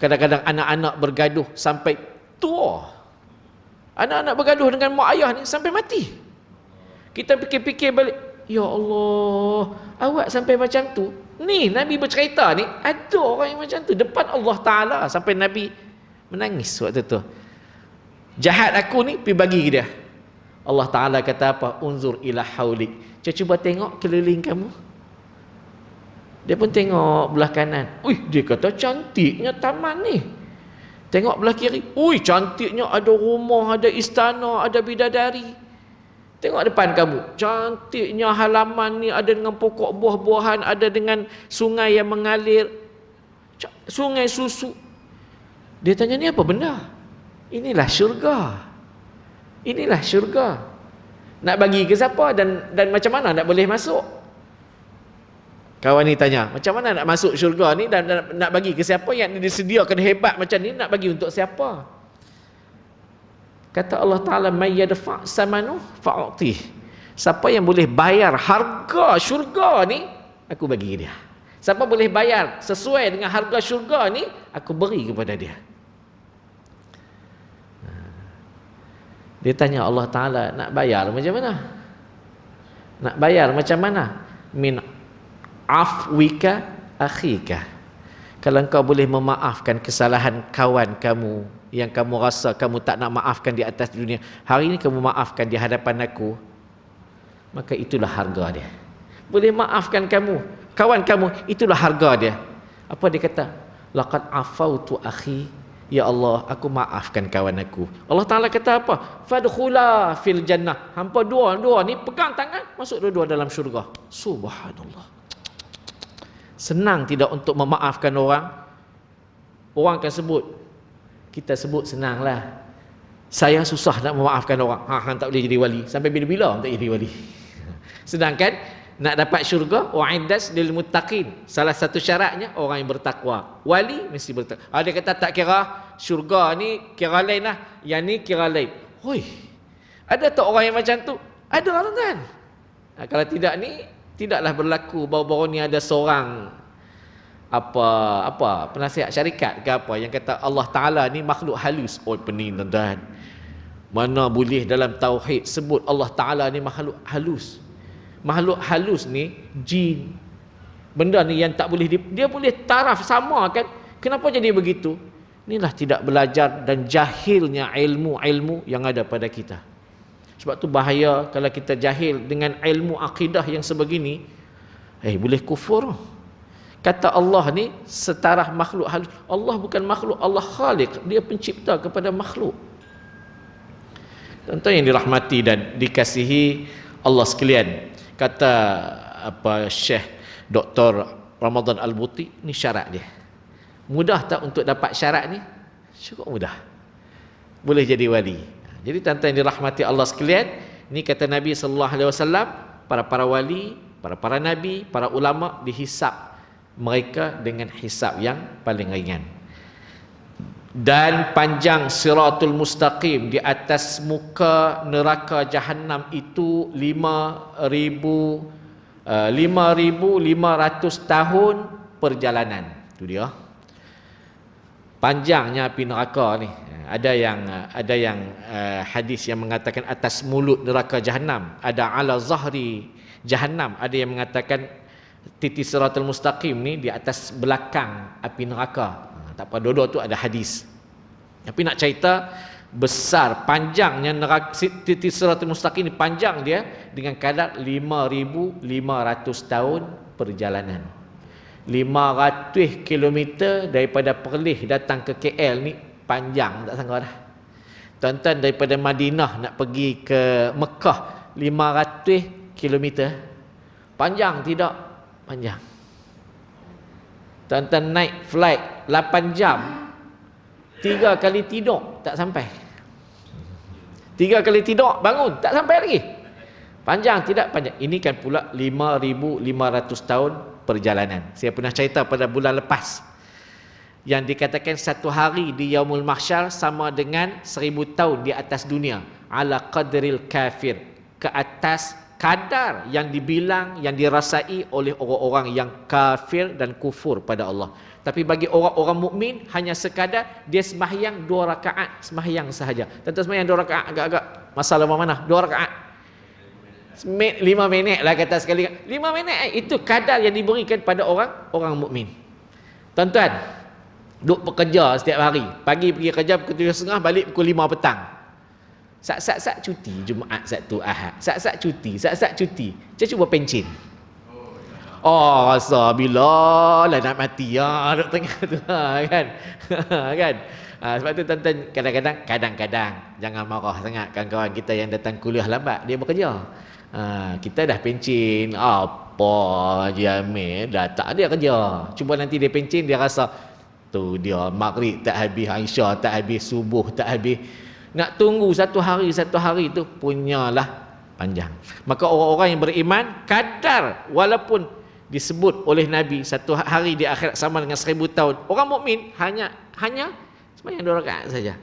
Kadang-kadang anak-anak bergaduh sampai tua. Anak-anak bergaduh dengan mak ayah ni sampai mati. Kita fikir-fikir balik, ya Allah, awak sampai macam tu. Ni Nabi bercerita ni, ada orang yang macam tu depan Allah Ta'ala, sampai Nabi menangis waktu tu. Jahat aku ni, pergi bagi dia. Allah Ta'ala kata apa? Unzur ila haulik. Cuba tengok keliling kamu. Dia pun tengok belah kanan. Dia kata cantiknya taman ni. Tengok belah kiri. Cantiknya ada rumah, ada istana, ada bidadari. Tengok depan kamu, cantiknya halaman ni, ada dengan pokok buah-buahan, ada dengan sungai yang mengalir, sungai susu. Dia tanya, ni apa benda? Inilah syurga. Inilah syurga. Nak bagi ke siapa dan macam mana nak boleh masuk? Kawan ni tanya, macam mana nak masuk syurga ni dan nak bagi ke siapa? Yang disediakan hebat macam ni, nak bagi untuk siapa? Kata Allah Ta'ala, may yadfa' samanu fa'utih. Siapa yang boleh bayar harga syurga ni, aku bagi dia. Siapa boleh bayar sesuai dengan harga syurga ni, aku beri kepada dia. Dia tanya Allah Ta'ala, nak bayar macam mana? Nak bayar macam mana? Min afwika akhika. Kalau engkau boleh memaafkan kesalahan kawan kamu yang kamu rasa kamu tak nak maafkan di atas dunia, hari ini kamu maafkan di hadapan aku, maka itulah harga dia. Boleh maafkan kamu, kawan kamu, itulah harga dia. Apa dia kata? Laqad afautu akhi, ya Allah, aku maafkan kawan aku. Allah Ta'ala kata apa? Fadkhula fil jannah. Hampa dua ni pegang tangan, masuk dua-dua dalam syurga. Subhanallah. Senang tidak untuk memaafkan orang? Orang akan sebut, kita sebut senanglah. Saya susah nak memaafkan orang. Hang tak boleh jadi wali. Sampai bila-bila tak jadi wali. Sedangkan nak dapat syurga, wa'iddas lil muttaqin. Salah satu syaratnya orang yang bertakwa. Wali mesti bertakwa. Dia kata tak kira syurga ni kira lain lah, yang ni kira lain. Ada tak orang yang macam tu? Ada kan? Kalau tidak ni, tidaklah berlaku baru-baru ni ada seorang penasihat syarikat ke apa yang kata Allah Ta'ala ni makhluk halus. Pening tuan-tuan. Mana boleh dalam tauhid sebut Allah Ta'ala ni makhluk halus. Makhluk halus ni jin. Benda ni yang tak boleh dia boleh taraf sama kan. Kenapa jadi begitu? Inilah tidak belajar dan jahilnya ilmu-ilmu yang ada pada kita. Sebab tu bahaya kalau kita jahil dengan ilmu akidah yang sebegini. Boleh kufur. Kata Allah ni setara makhluk halus. Allah bukan makhluk, Allah khaliq. Dia pencipta kepada makhluk. Tentu yang dirahmati dan dikasihi Allah sekalian. Kata Syekh Dr. Ramadan Al-Buti, ni syarat dia. Mudah tak untuk dapat syarat ni? Cukup mudah. Boleh jadi wali. Jadi tuan-tuan yang dirahmati Allah sekalian, ni kata Nabi sallallahu alaihi wasallam, para wali, para nabi, para ulama dihisap mereka dengan hisap yang paling ringan. Dan panjang siratul mustaqim di atas muka neraka Jahannam itu 5,500 tahun perjalanan. Itu dia. Panjangnya api neraka ni. Ada yang hadis yang mengatakan atas mulut neraka Jahannam, ada ala zahri Jahannam, ada yang mengatakan titis siratul mustaqim ni di atas belakang api neraka. Tak apa, dua-dua tu ada hadis. Tapi nak cerita besar, panjangnya neraka titis siratul mustaqim ni, panjang dia dengan kadar 5,500 tahun perjalanan. 500 km daripada Perlis datang ke KL ni panjang tak sangka dah. Tuan-tuan daripada Madinah nak pergi ke Mekah 500 km. Panjang tidak? Panjang. Tuan-tuan naik flight 8 jam, 3 kali tidur tak sampai. 3 kali tidur bangun tak sampai lagi. Panjang tidak? Panjang. Ini kan pula 5,500 tahun perjalanan. Saya pernah cerita pada bulan lepas yang dikatakan satu hari di Yaumul Mahsyar sama dengan 1000 tahun di atas dunia. Ala qadril kafir, ke atas kadar yang dibilang, yang dirasai oleh orang-orang yang kafir dan kufur pada Allah. Tapi bagi orang-orang mukmin hanya sekadar dia sembahyang 2 rakaat, sembahyang sahaja. Tentu sembahyang 2 rakaat agak-agak masalah mana? 2 rakaat 5 minit lah kata sekali. 5 minit itu kadar yang diberikan pada orang mukmin. Tuan-tuan duk bekerja setiap hari, pagi pergi kerja pukul 7.30, balik pukul 5 petang. Sat-sat cuti Jumaat, Sabtu, Ahad. Sat-sat cuti. Saya cuba pencin. Oh, rasa bila lah nak mati ya duk tengah tu kan. Kan? Sebab tu tuan-tuan kadang-kadang jangan marah sangat kawan-kawan kita yang datang kuliah lambat, dia bekerja. Kita dah pencin apa dia ambil, dah tak ada kerja. Cuba nanti dia pencin, dia rasa tu dia maghrib tak habis, Aisyah tak habis, subuh tak habis. Nak tunggu satu hari tu punyalah panjang. Maka orang-orang yang beriman kadar walaupun disebut oleh Nabi satu hari di akhirat sama dengan 1000 tahun, orang mukmin hanya sembahyang 2 rakaat saja.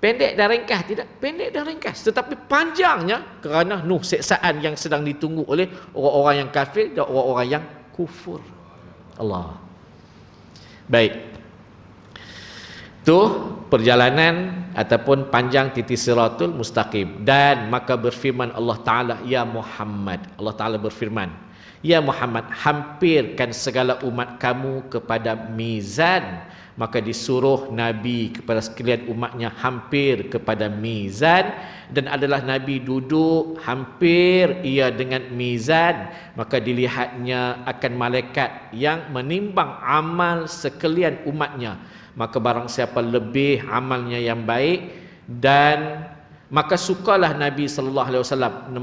Pendek dan ringkas tidak? Pendek dan ringkas, tetapi panjangnya kerana siksaan yang sedang ditunggu oleh orang-orang yang kafir dan orang-orang yang kufur. Allah. Baik. Tu perjalanan ataupun panjang titis siratul mustaqim. Dan maka berfirman Allah Ta'ala, ya Muhammad, Allah Ta'ala berfirman, ya Muhammad, hampirkan segala umat kamu kepada mizan. Maka disuruh Nabi kepada sekalian umatnya hampir kepada mizan, dan adalah Nabi duduk hampir ia dengan mizan. Maka dilihatnya akan malaikat yang menimbang amal sekalian umatnya. Maka barang siapa lebih amalnya yang baik, dan maka sukalah Nabi sallallahu alaihi wasallam,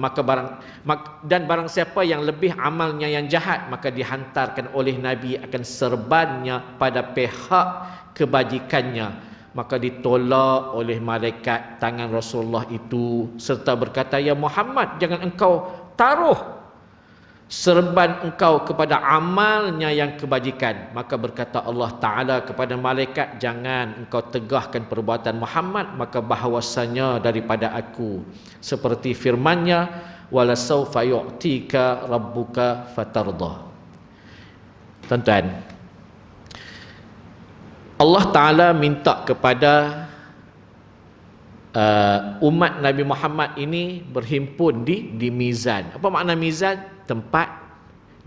dan barang siapa yang lebih amalnya yang jahat, maka dihantarkan oleh Nabi akan serbannya pada pihak kebajikannya. Maka ditolak oleh malaikat tangan Rasulullah itu serta berkata, ya Muhammad, jangan engkau taruh serban engkau kepada amalnya yang kebajikan. Maka berkata Allah Ta'ala kepada malaikat, jangan engkau tegahkan perbuatan Muhammad, maka bahawasanya daripada aku seperti firmannya, wala sawfa yu'tika rabbuka fatardah. Tuan-tuan, Allah Ta'ala minta kepada umat Nabi Muhammad ini berhimpun di mizan. Apa makna mizan? Tempat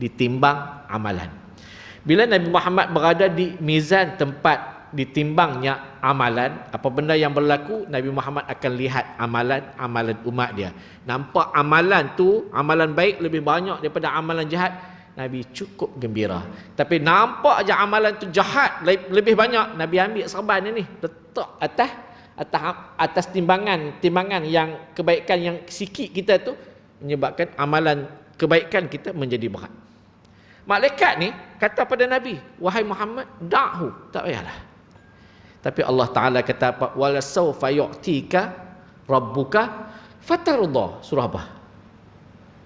ditimbang amalan. Bila Nabi Muhammad berada di mizan, tempat ditimbangnya amalan, apa benda yang berlaku, Nabi Muhammad akan lihat amalan umat dia. Nampak amalan tu, amalan baik lebih banyak daripada amalan jahat, Nabi cukup gembira. Tapi nampak aja amalan tu jahat lebih banyak, Nabi ambil serban ini letak atas timbangan yang kebaikan yang sikit kita tu, menyebabkan amalan kebaikan kita menjadi berat. Malaikat ni kata pada Nabi, wahai Muhammad, da'hu, tak payahlah. Tapi Allah Ta'ala kata apa? Wala sawfa yu'tika rabbuka fatarda. Surah apa?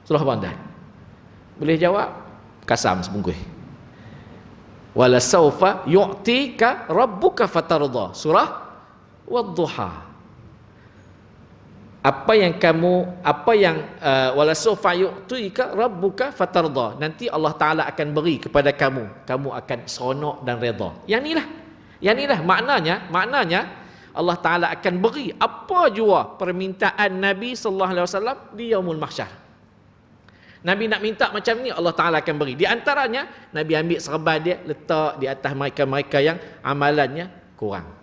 Surah apa anda? Boleh jawab? Kasam sebungkus. Wala sawfa yu'tika rabbuka fatarda. Surah Wad-Duha. Apa yang wala sawfa yu'tika rabbuka fatarda. Nanti Allah Taala akan beri kepada kamu, kamu akan seronok dan redha. Yang inilah maknanya Allah Taala akan beri apa jua permintaan Nabi sallallahu alaihi wasallam di yaumul mahsyar. Nabi nak minta macam ni, Allah Taala akan beri. Di antaranya Nabi ambil serban dia letak di atas mereka-mereka yang amalannya kurang.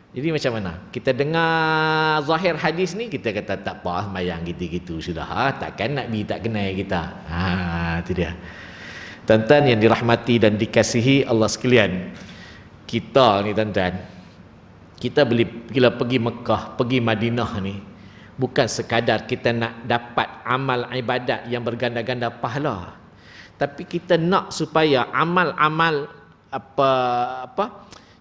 Jadi macam mana? Kita dengar zahir hadis ni, kita kata tak apa, sembahyang gitu-gitu sudah. Takkan Nabi tak kenal kita. Itu dia. Tuan-tuan yang dirahmati dan dikasihi Allah sekalian. Kita ni tuan-tuan, kita bila pergi Mekah, pergi Madinah ni, bukan sekadar kita nak dapat amal ibadat yang berganda-ganda pahala. Tapi kita nak supaya amal-amal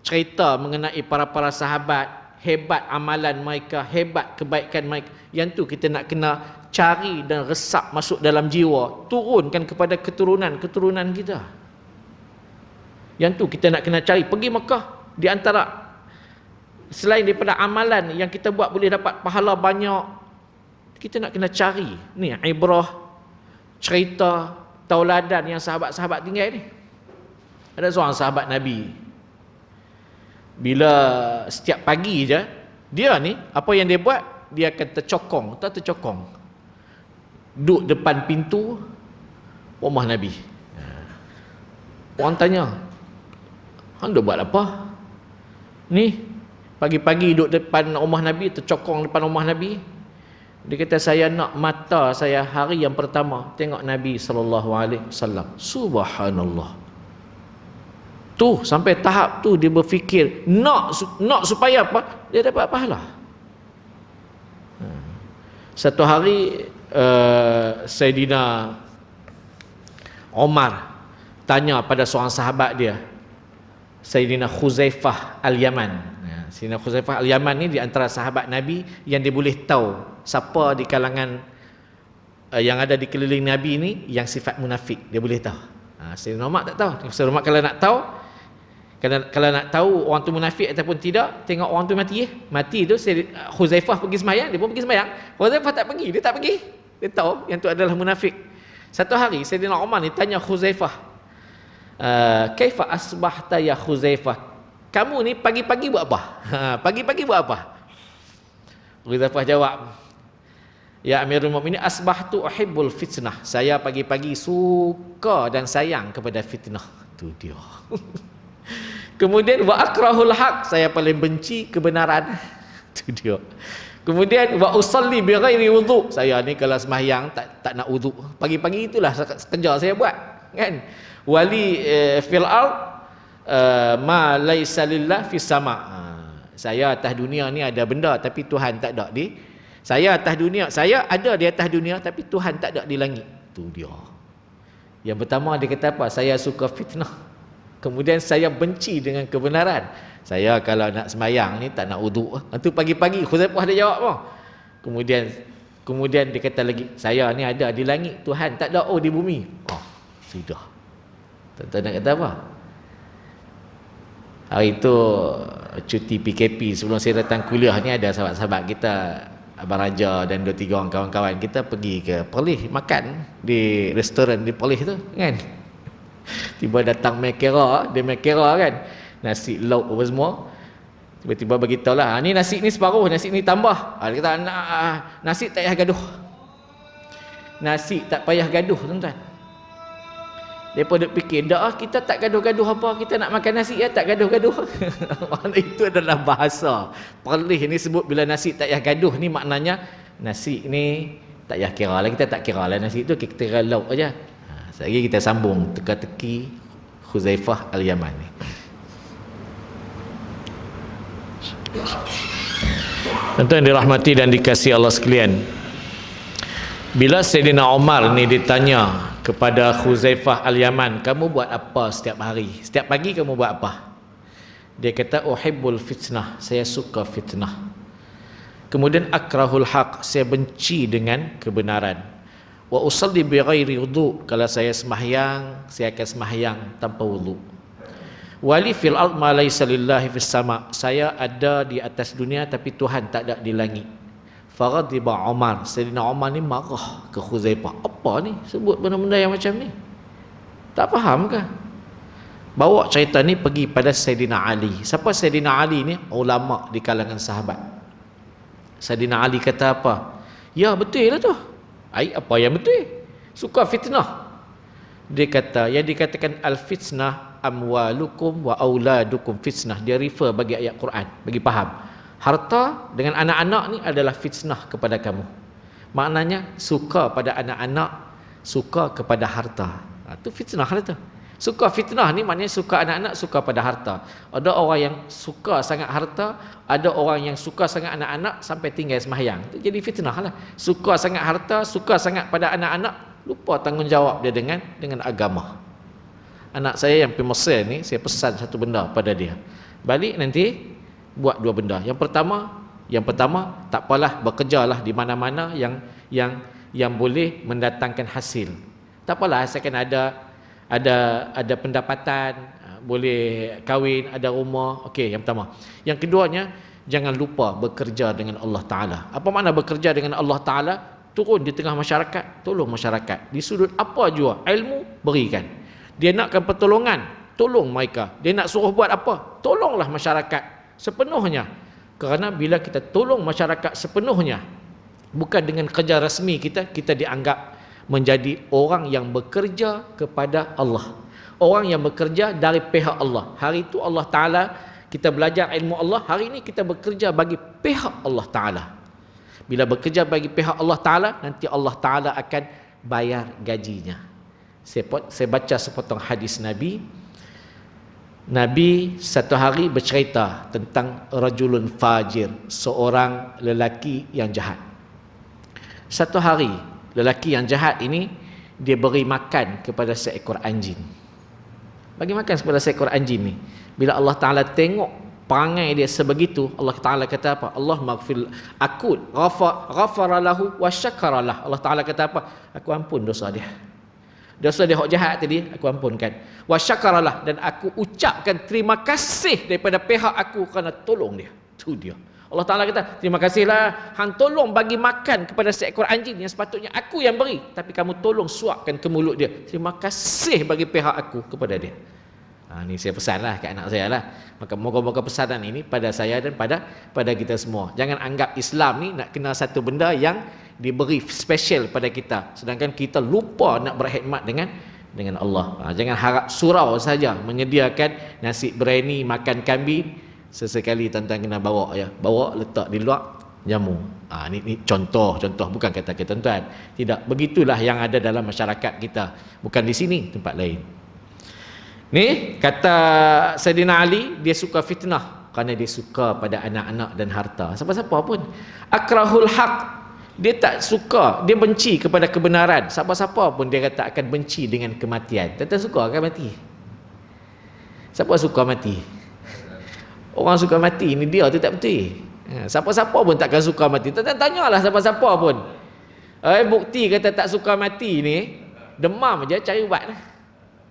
cerita mengenai para sahabat, hebat amalan mereka, hebat kebaikan mereka, yang tu kita nak kena cari dan resap masuk dalam jiwa, turunkan kepada keturunan kita. Yang tu kita nak kena cari. Pergi Mekah, di antara selain daripada amalan yang kita buat boleh dapat pahala banyak, kita nak kena cari ni ibrah, cerita, tauladan yang sahabat-sahabat tinggal ni. Ada seorang sahabat Nabi, bila setiap pagi je dia ni, apa yang dia buat, dia akan tercokong duduk depan pintu rumah Nabi. Orang tanya, anda buat apa ni? Pagi-pagi duduk depan rumah Nabi, tercokong depan rumah Nabi. Dia kata, saya nak mata saya hari yang pertama tengok Nabi SAW. Subhanallah. Tu sampai tahap tu dia berfikir nak supaya apa? Dia dapat pahala. Satu hari Sayyidina Umar tanya pada seorang sahabat dia, Sayyidina Khuzaifah Al-Yaman. Sayyidina Khuzaifah Al-Yaman ni di antara sahabat Nabi yang dia boleh tahu siapa di kalangan yang ada di keliling Nabi ni yang sifat munafik, dia boleh tahu. Sayyidina Umar tak tahu. Sayyidina Umar kalau nak tahu orang tu munafik ataupun tidak, tengok orang tu mati. Mati tu Khuzaifah pergi sembahyang, dia pun pergi sembahyang. Khuzaifah tak pergi, dia tak pergi. Dia tahu yang tu adalah munafik. Satu hari Sayyidina Umar ni tanya Khuzaifah, kaifa asbahta ya Khuzaifah? Kamu ni pagi-pagi buat apa? Pagi-pagi buat apa? Khuzaifah jawab, ya Amirul Mukminin, asbahtu uhibbul fitnah. Saya pagi-pagi suka dan sayang kepada fitnah. Tu dia. Kemudian wa akrahul haq, saya paling benci kebenaran. Tu dia. Kemudian wa usalli bi ghairi wudu, saya ni kalau sembahyang tak nak wudu. Pagi-pagi itulah kerja saya buat, kan? Wali fil ard ma laisa lillah fis sama. Saya atas dunia ni ada benda tapi Tuhan tak ada di. Saya atas dunia, saya ada di atas dunia tapi Tuhan tak ada di langit. Tu dia. Yang pertama dia kata apa? Saya suka fitnah. Kemudian saya benci dengan kebenaran. Saya kalau nak sembahyang ni tak nak wuduk. Itu pagi-pagi Khuzaifah dia jawab apa? Kemudian dia kata lagi, saya ni ada di langit, Tuhan tak ada di bumi. Sudah. Tak nak kata apa? Hari itu cuti PKP, sebelum saya datang kuliah ni, ada sahabat-sahabat kita, Abang Raja dan 2-3 orang kawan-kawan kita pergi ke Perlis makan di restoran di Perlis tu, kan? Tiba datang mekera, dia mekera kan, nasi lauk apa semua. Tiba-tiba beritahu lah, ni nasi ni separuh, nasi ni tambah. Dia kata, nasi tak payah gaduh. Nasi tak payah gaduh, tuan-tuan. Mereka duk fikir, dah kita tak gaduh-gaduh apa, kita nak makan nasi ya tak gaduh-gaduh. Itu adalah bahasa Perlis ni sebut bila nasi tak payah gaduh ni, maknanya nasi ni tak payah kira lah, kita tak kira lah nasi tu, kita kira lauk aja. Sekali kita sambung teka-teki Khuzaifah Al-Yaman ni. Tuan-tuan dirahmati dan dikasihi Allah sekalian, bila Sayyidina Umar ni ditanya kepada Khuzaifah Al-Yaman, kamu buat apa setiap hari? Setiap pagi kamu buat apa? Dia kata uhibbul fitnah, saya suka fitnah. Kemudian akrahul haq, saya benci dengan kebenaran. Wa usalli bighairi wudu, kalau saya sembahyang, saya akan sembahyang tanpa wudu. Wali fil ard ma laysa lillahi fis sama, saya ada di atas dunia tapi Tuhan tak ada di langit. Faghadiba Umar, Sayyidina Umar ni marah ke Khuzaifah. Apa ni sebut benda-benda yang macam ni? Tak faham ke? Bawa cerita ni pergi pada Sayyidina Ali. Siapa Sayyidina Ali ni? Ulama di kalangan sahabat. Sayyidina Ali kata apa? Ya betul lah tu. Apa yang betul? Suka fitnah. Dia kata, yang dikatakan al-fitnah amwalukum wa auladukum fitnah. Dia refer bagi ayat Quran, bagi faham. Harta dengan anak-anak ni adalah fitnah kepada kamu. Maknanya suka pada anak-anak, suka kepada harta. Itu fitnah lah tu. Suka fitnah ni maknanya suka anak-anak, suka pada harta. Ada orang yang suka sangat harta, ada orang yang suka sangat anak-anak sampai tinggal sembahyang. Itu jadi fitnah lah. Suka sangat harta, suka sangat pada anak-anak, lupa tanggungjawab dia dengan agama. Anak saya yang pergi Mesir ni, saya pesan satu benda pada dia. Balik nanti buat dua benda. Yang pertama tak apalah, bekerjalah di mana-mana yang boleh mendatangkan hasil. Tak apalah, asalkan ada pendapatan, boleh kahwin, ada rumah. Okey, yang pertama. Yang keduanya, jangan lupa bekerja dengan Allah Ta'ala. Apa makna bekerja dengan Allah Ta'ala? Turun di tengah masyarakat, tolong masyarakat. Di sudut apa jua, ilmu, berikan. Dia nakkan pertolongan, tolong mereka. Dia nak suruh buat apa? Tolonglah masyarakat sepenuhnya. Kerana bila kita tolong masyarakat sepenuhnya, bukan dengan kerja rasmi kita dianggap menjadi orang yang bekerja kepada Allah, orang yang bekerja dari pihak Allah. Hari itu Allah Ta'ala, kita belajar ilmu Allah, hari ini kita bekerja bagi pihak Allah Ta'ala. Bila bekerja bagi pihak Allah Ta'ala, nanti Allah Ta'ala akan bayar gajinya. Saya baca sepotong hadis Nabi. Nabi satu hari bercerita tentang rajulun fajir, seorang lelaki yang jahat. Satu hari lelaki yang jahat ini, dia beri makan kepada seekor anjing. Bagi makan kepada seekor anjing ni. Bila Allah Ta'ala tengok perangai dia sebegitu, Allah Ta'ala kata apa? Allah maghfir, aku ghafara lahu wa syakara lah. Allah Ta'ala kata apa? Aku ampun dosa dia. Dosa dia hok jahat tadi, aku ampunkan. Wa syakara lah, dan aku ucapkan terima kasih daripada pihak aku kerana tolong dia. Tu dia. Allah Ta'ala kata, terima kasihlah hang tolong bagi makan kepada seekor anjing yang sepatutnya aku yang beri, tapi kamu tolong suapkan ke mulut dia. Terima kasih bagi pihak aku kepada dia. Ni saya pesanlah ke anak saya lah. Maka moga-moga pesanan ini pada saya dan pada kita semua. Jangan anggap Islam ni nak kena satu benda yang diberi special pada kita, sedangkan kita lupa nak berkhidmat dengan Allah. Jangan harap surau saja menyediakan nasi biryani, makan kambing. Sesekali tuan-tuan kena bawa ya, bawa letak di luar jamu. Ni contoh bukan kata ke tuan-tuan. Tidak, begitulah yang ada dalam masyarakat kita. Bukan di sini, tempat lain. Ni kata Sayyidina Ali, dia suka fitnah kerana dia suka pada anak-anak dan harta. Siapa-siapa pun. Akrahul haq, dia tak suka, dia benci kepada kebenaran. Siapa-siapa pun dia kata akan benci dengan kematian. Tuan-tuan suka akan mati? Siapa suka mati? Orang suka mati ni dia tu tak betul. Siapa-siapa pun takkan suka mati. Tanyalah siapa-siapa pun. Bukti kata tak suka mati ni, demam je cari ubat lah.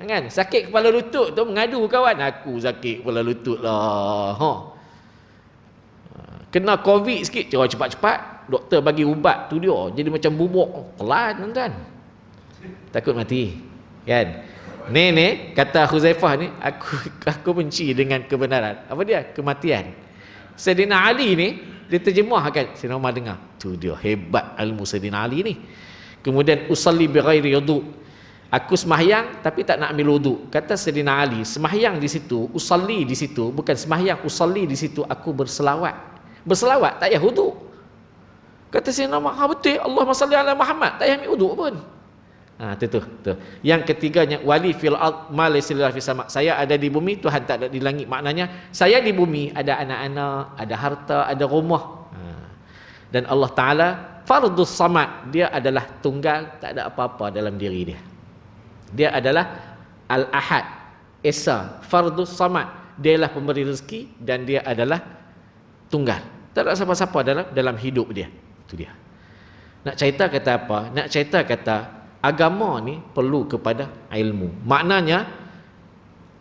Kan? Sakit kepala lutut tu mengadu kawan, aku sakit kepala lutut lah. Kena COVID sikit, cepat-cepat doktor bagi ubat tu dia jadi macam bubuk. Pelan tuan-tuan. Takut mati. Kan? Ni kata Khuzaifah ni, aku benci dengan kebenaran. Apa dia? Kematian. Sayyidina Ali ni dia terjemahkan, Sayyidina Umar dengar. Tu dia hebat ilmu Sayyidina Ali ni. Kemudian usalli bighairi wudu. Aku sembahyang tapi tak nak ambil wudu. Kata Sayyidina Ali, sembahyang di situ, usalli di situ bukan sembahyang, usalli di situ aku berselawat. Berselawat tak payah wudu. Kata Sayyidina Umar, betul, Allahumma salli ala Muhammad, tak payah ambil wudu pun. Tu. Yang ketiganya, wali fil ard ma laysa lillahi fis sama. Saya ada di bumi, Tuhan tak ada di langit. Maknanya saya di bumi ada anak-anak, ada harta, ada rumah. Dan Allah Ta'ala fardus samad, dia adalah tunggal, tak ada apa-apa dalam diri dia. Dia adalah al-ahad, esa, fardus samad. dialah pemberi rezeki dan dia adalah tunggal. Tak ada siapa-siapa dalam hidup dia. Itu dia. Nak cerita kata apa? Nak cerita kata agama ni perlu kepada ilmu. Maknanya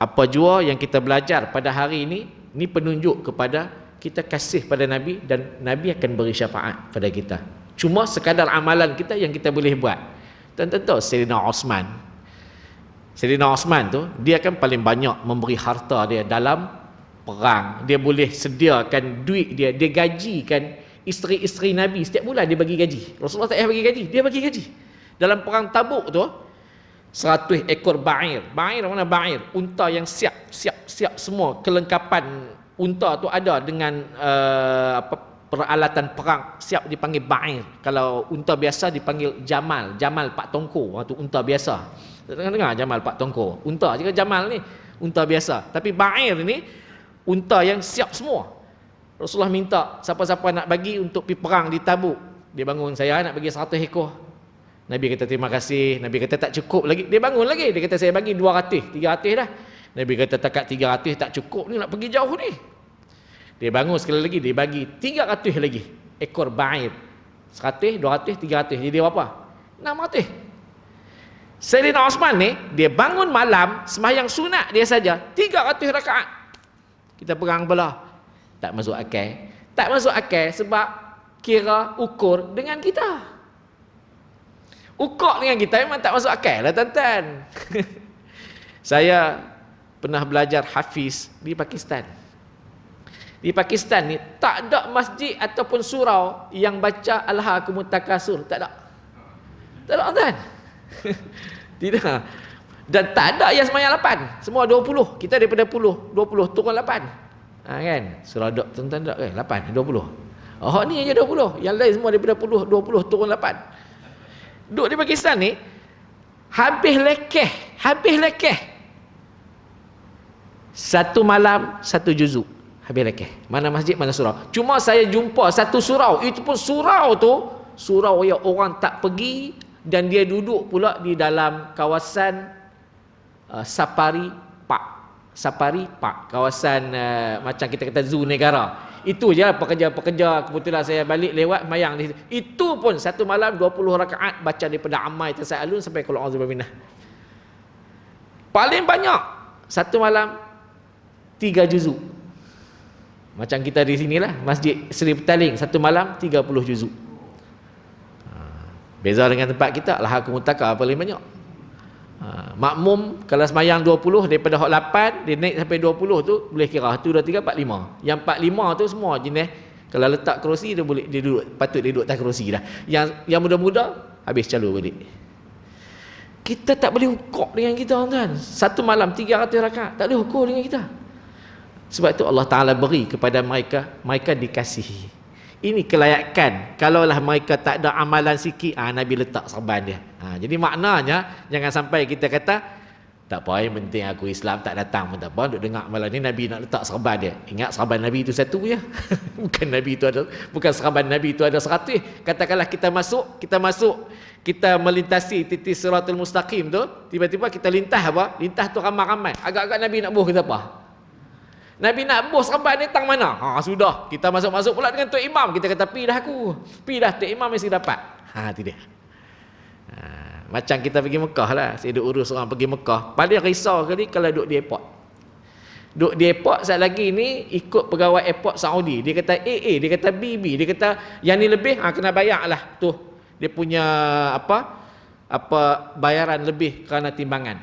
apa jua yang kita belajar pada hari ini penunjuk kepada kita kasih pada Nabi dan Nabi akan beri syafaat pada kita. Cuma sekadar amalan kita yang kita boleh buat. Tentu Sayyidina Osman tu dia kan paling banyak memberi harta dia dalam perang. Dia boleh sediakan duit dia gajikan isteri-isteri Nabi setiap bulan dia bagi gaji. Rasulullah tak payah bagi gaji, dia bagi gaji. Dalam perang Tabuk tu 100 ekor ba'ir. Ba'ir mana ba'ir? Unta yang siap semua kelengkapan unta tu ada dengan peralatan perang siap dipanggil ba'ir. Kalau unta biasa dipanggil jamal pak tongko. Tu unta biasa. Dengar jamal pak tongko. Unta juga jamal ni unta biasa. Tapi ba'ir ni unta yang siap semua. Rasulullah minta siapa-siapa nak bagi untuk pergi perang di Tabuk. Dia bangun, saya nak bagi 100 ekor. Nabi kata terima kasih. Nabi kata tak cukup lagi. Dia bangun lagi. Dia kata saya bagi 200, 300 dah. Nabi kata takat 300 tak cukup ni, nak pergi jauh ni. Dia bangun sekali lagi, dia bagi 300 lagi ekor ba'ir. 100, 200, 300. Jadi berapa? 600. Sayyidina Osman ni, dia bangun malam, sembahyang sunat dia saja 300 rakaat. Kita perang belah. Tak masuk akal. Tak masuk akal sebab kira ukur dengan kita. Ukur dengan kita memang tak masuk akal lah tuan-tuan. Saya pernah belajar hafiz di Pakistan. Di Pakistan ni tak ada masjid ataupun surau yang baca Alhaakumut Takasur. Tak ada. Tak ada tuan. Tidak. Dan tak ada yang semayang 8. Semua 20. Kita daripada 20 turun 8. Kan? Surau dok tuan-tuan tak kan? 8, 20. Oh ni aja 20. Yang lain semua daripada 20 turun 8. Duduk di Pakistan ni habis lekeh. Satu malam satu juzuk. Habis lekeh. Mana masjid, mana surau. Cuma saya jumpa satu surau. Itu pun surau tu surau yang orang tak pergi. Dan dia duduk pula di dalam kawasan Safari Park. Kawasan macam kita kata zoo negara. Itu je pekerja-pekerja. Kebetulan saya balik lewat mayang di situ. Itu pun satu malam 20 rakaat baca daripada Ammai Tasa'alun sampai Qul a'udzu biminah. Paling banyak satu malam 3 juzuk. Macam kita di sinilah Masjid Seri Petaling satu malam 30 juzuk. Beza dengan tempat kita Alhaakumut Takasur paling banyak. Makmum kalau semayang 20 daripada hak 8 dia naik sampai 20 tu boleh kira tu dah 3 4 5. Yang 4 5 tu semua jenis kalau letak kerusi dia boleh dia duduk, patut dia duduk atas kerusi dah. Yang muda-muda habis calur balik. Kita tak boleh ukur dengan kita tuan. Satu malam 300 rakaat tak boleh ukur dengan kita. Sebab itu Allah Taala beri kepada mereka dikasihi. Ini kelayakan. Kalaulah mereka tak ada amalan sikit, Nabi letak serban dia. Jadi maknanya jangan sampai kita kata tak apa, yang penting aku Islam tak datang pun tak apa, duk dengar malam ni Nabi nak letak serban dia. Ingat serban Nabi itu satu je. Bukan serban Nabi itu ada 100. Katakanlah kita kita melintasi titik Siratul Mustaqim tu, tiba-tiba kita lintas apa? Lintas tu ramai-ramai. Agak-agak Nabi nak buh kita apa? Nabi nak bos serban ni tang mana? Sudah. Kita masuk-masuk pula dengan Tok Imam. Kita kata, pi dah aku. Pi dah, Tok Imam mesti dapat. Itu dia. Macam kita pergi Mekah lah. Saya duk urus orang pergi Mekah. Paling risau kali kalau duduk di airport. Duduk di airport saat lagi ni ikut pegawai airport Saudi. Dia kata AA, dia kata BB, dia kata yang ni lebih, kena bayar lah. Tu, dia punya bayaran lebih kerana timbangan.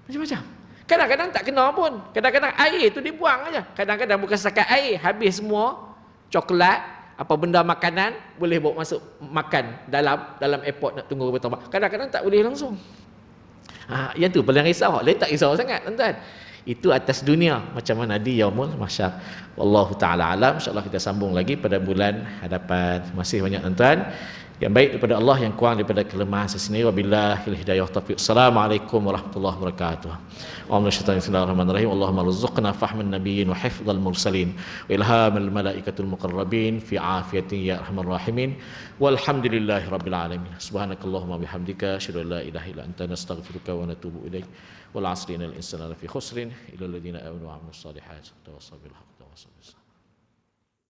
Macam-macam. Kadang-kadang tak kena pun. Kadang-kadang air tu dibuang aja. Kadang-kadang bukan setakat air, habis semua coklat, apa benda makanan boleh bawa masuk makan dalam airport nak tunggu kereta. Kadang-kadang tak boleh langsung. Yang tu paling risau. Lain tak risau sangat tuan-tuan. Itu atas dunia. Macam mana di yaumul mahsyar. Wallahu taala alam. Insya-Allah kita sambung lagi pada bulan hadapan. Masih banyak tuan-tuan Yang baik daripada Allah, yang kurang daripada kelemahan saya sendiri. Wabillahil hidayah taufiq. Assalamualaikum warahmatullahi wabarakatuh. Bismillahirrahmanirrahim. Allahumma rzuqna fahman nabiyyin wa hifdzal mursalin wa ilhamal malaikatul muqarrabin fi afiyatin ya arhamar rahimin. Walhamdulillahi rabbil alamin. Subhanakallahumma bihamdika asyhadu an la ilaha illa anta nastaghfiruka wa natubu ilaik. Wal 'asri innal insana lafi khusrin illa alladziina aamanu wa 'amilus salihati wa tawassaw bil haqqi wa tawassaw bis sabr.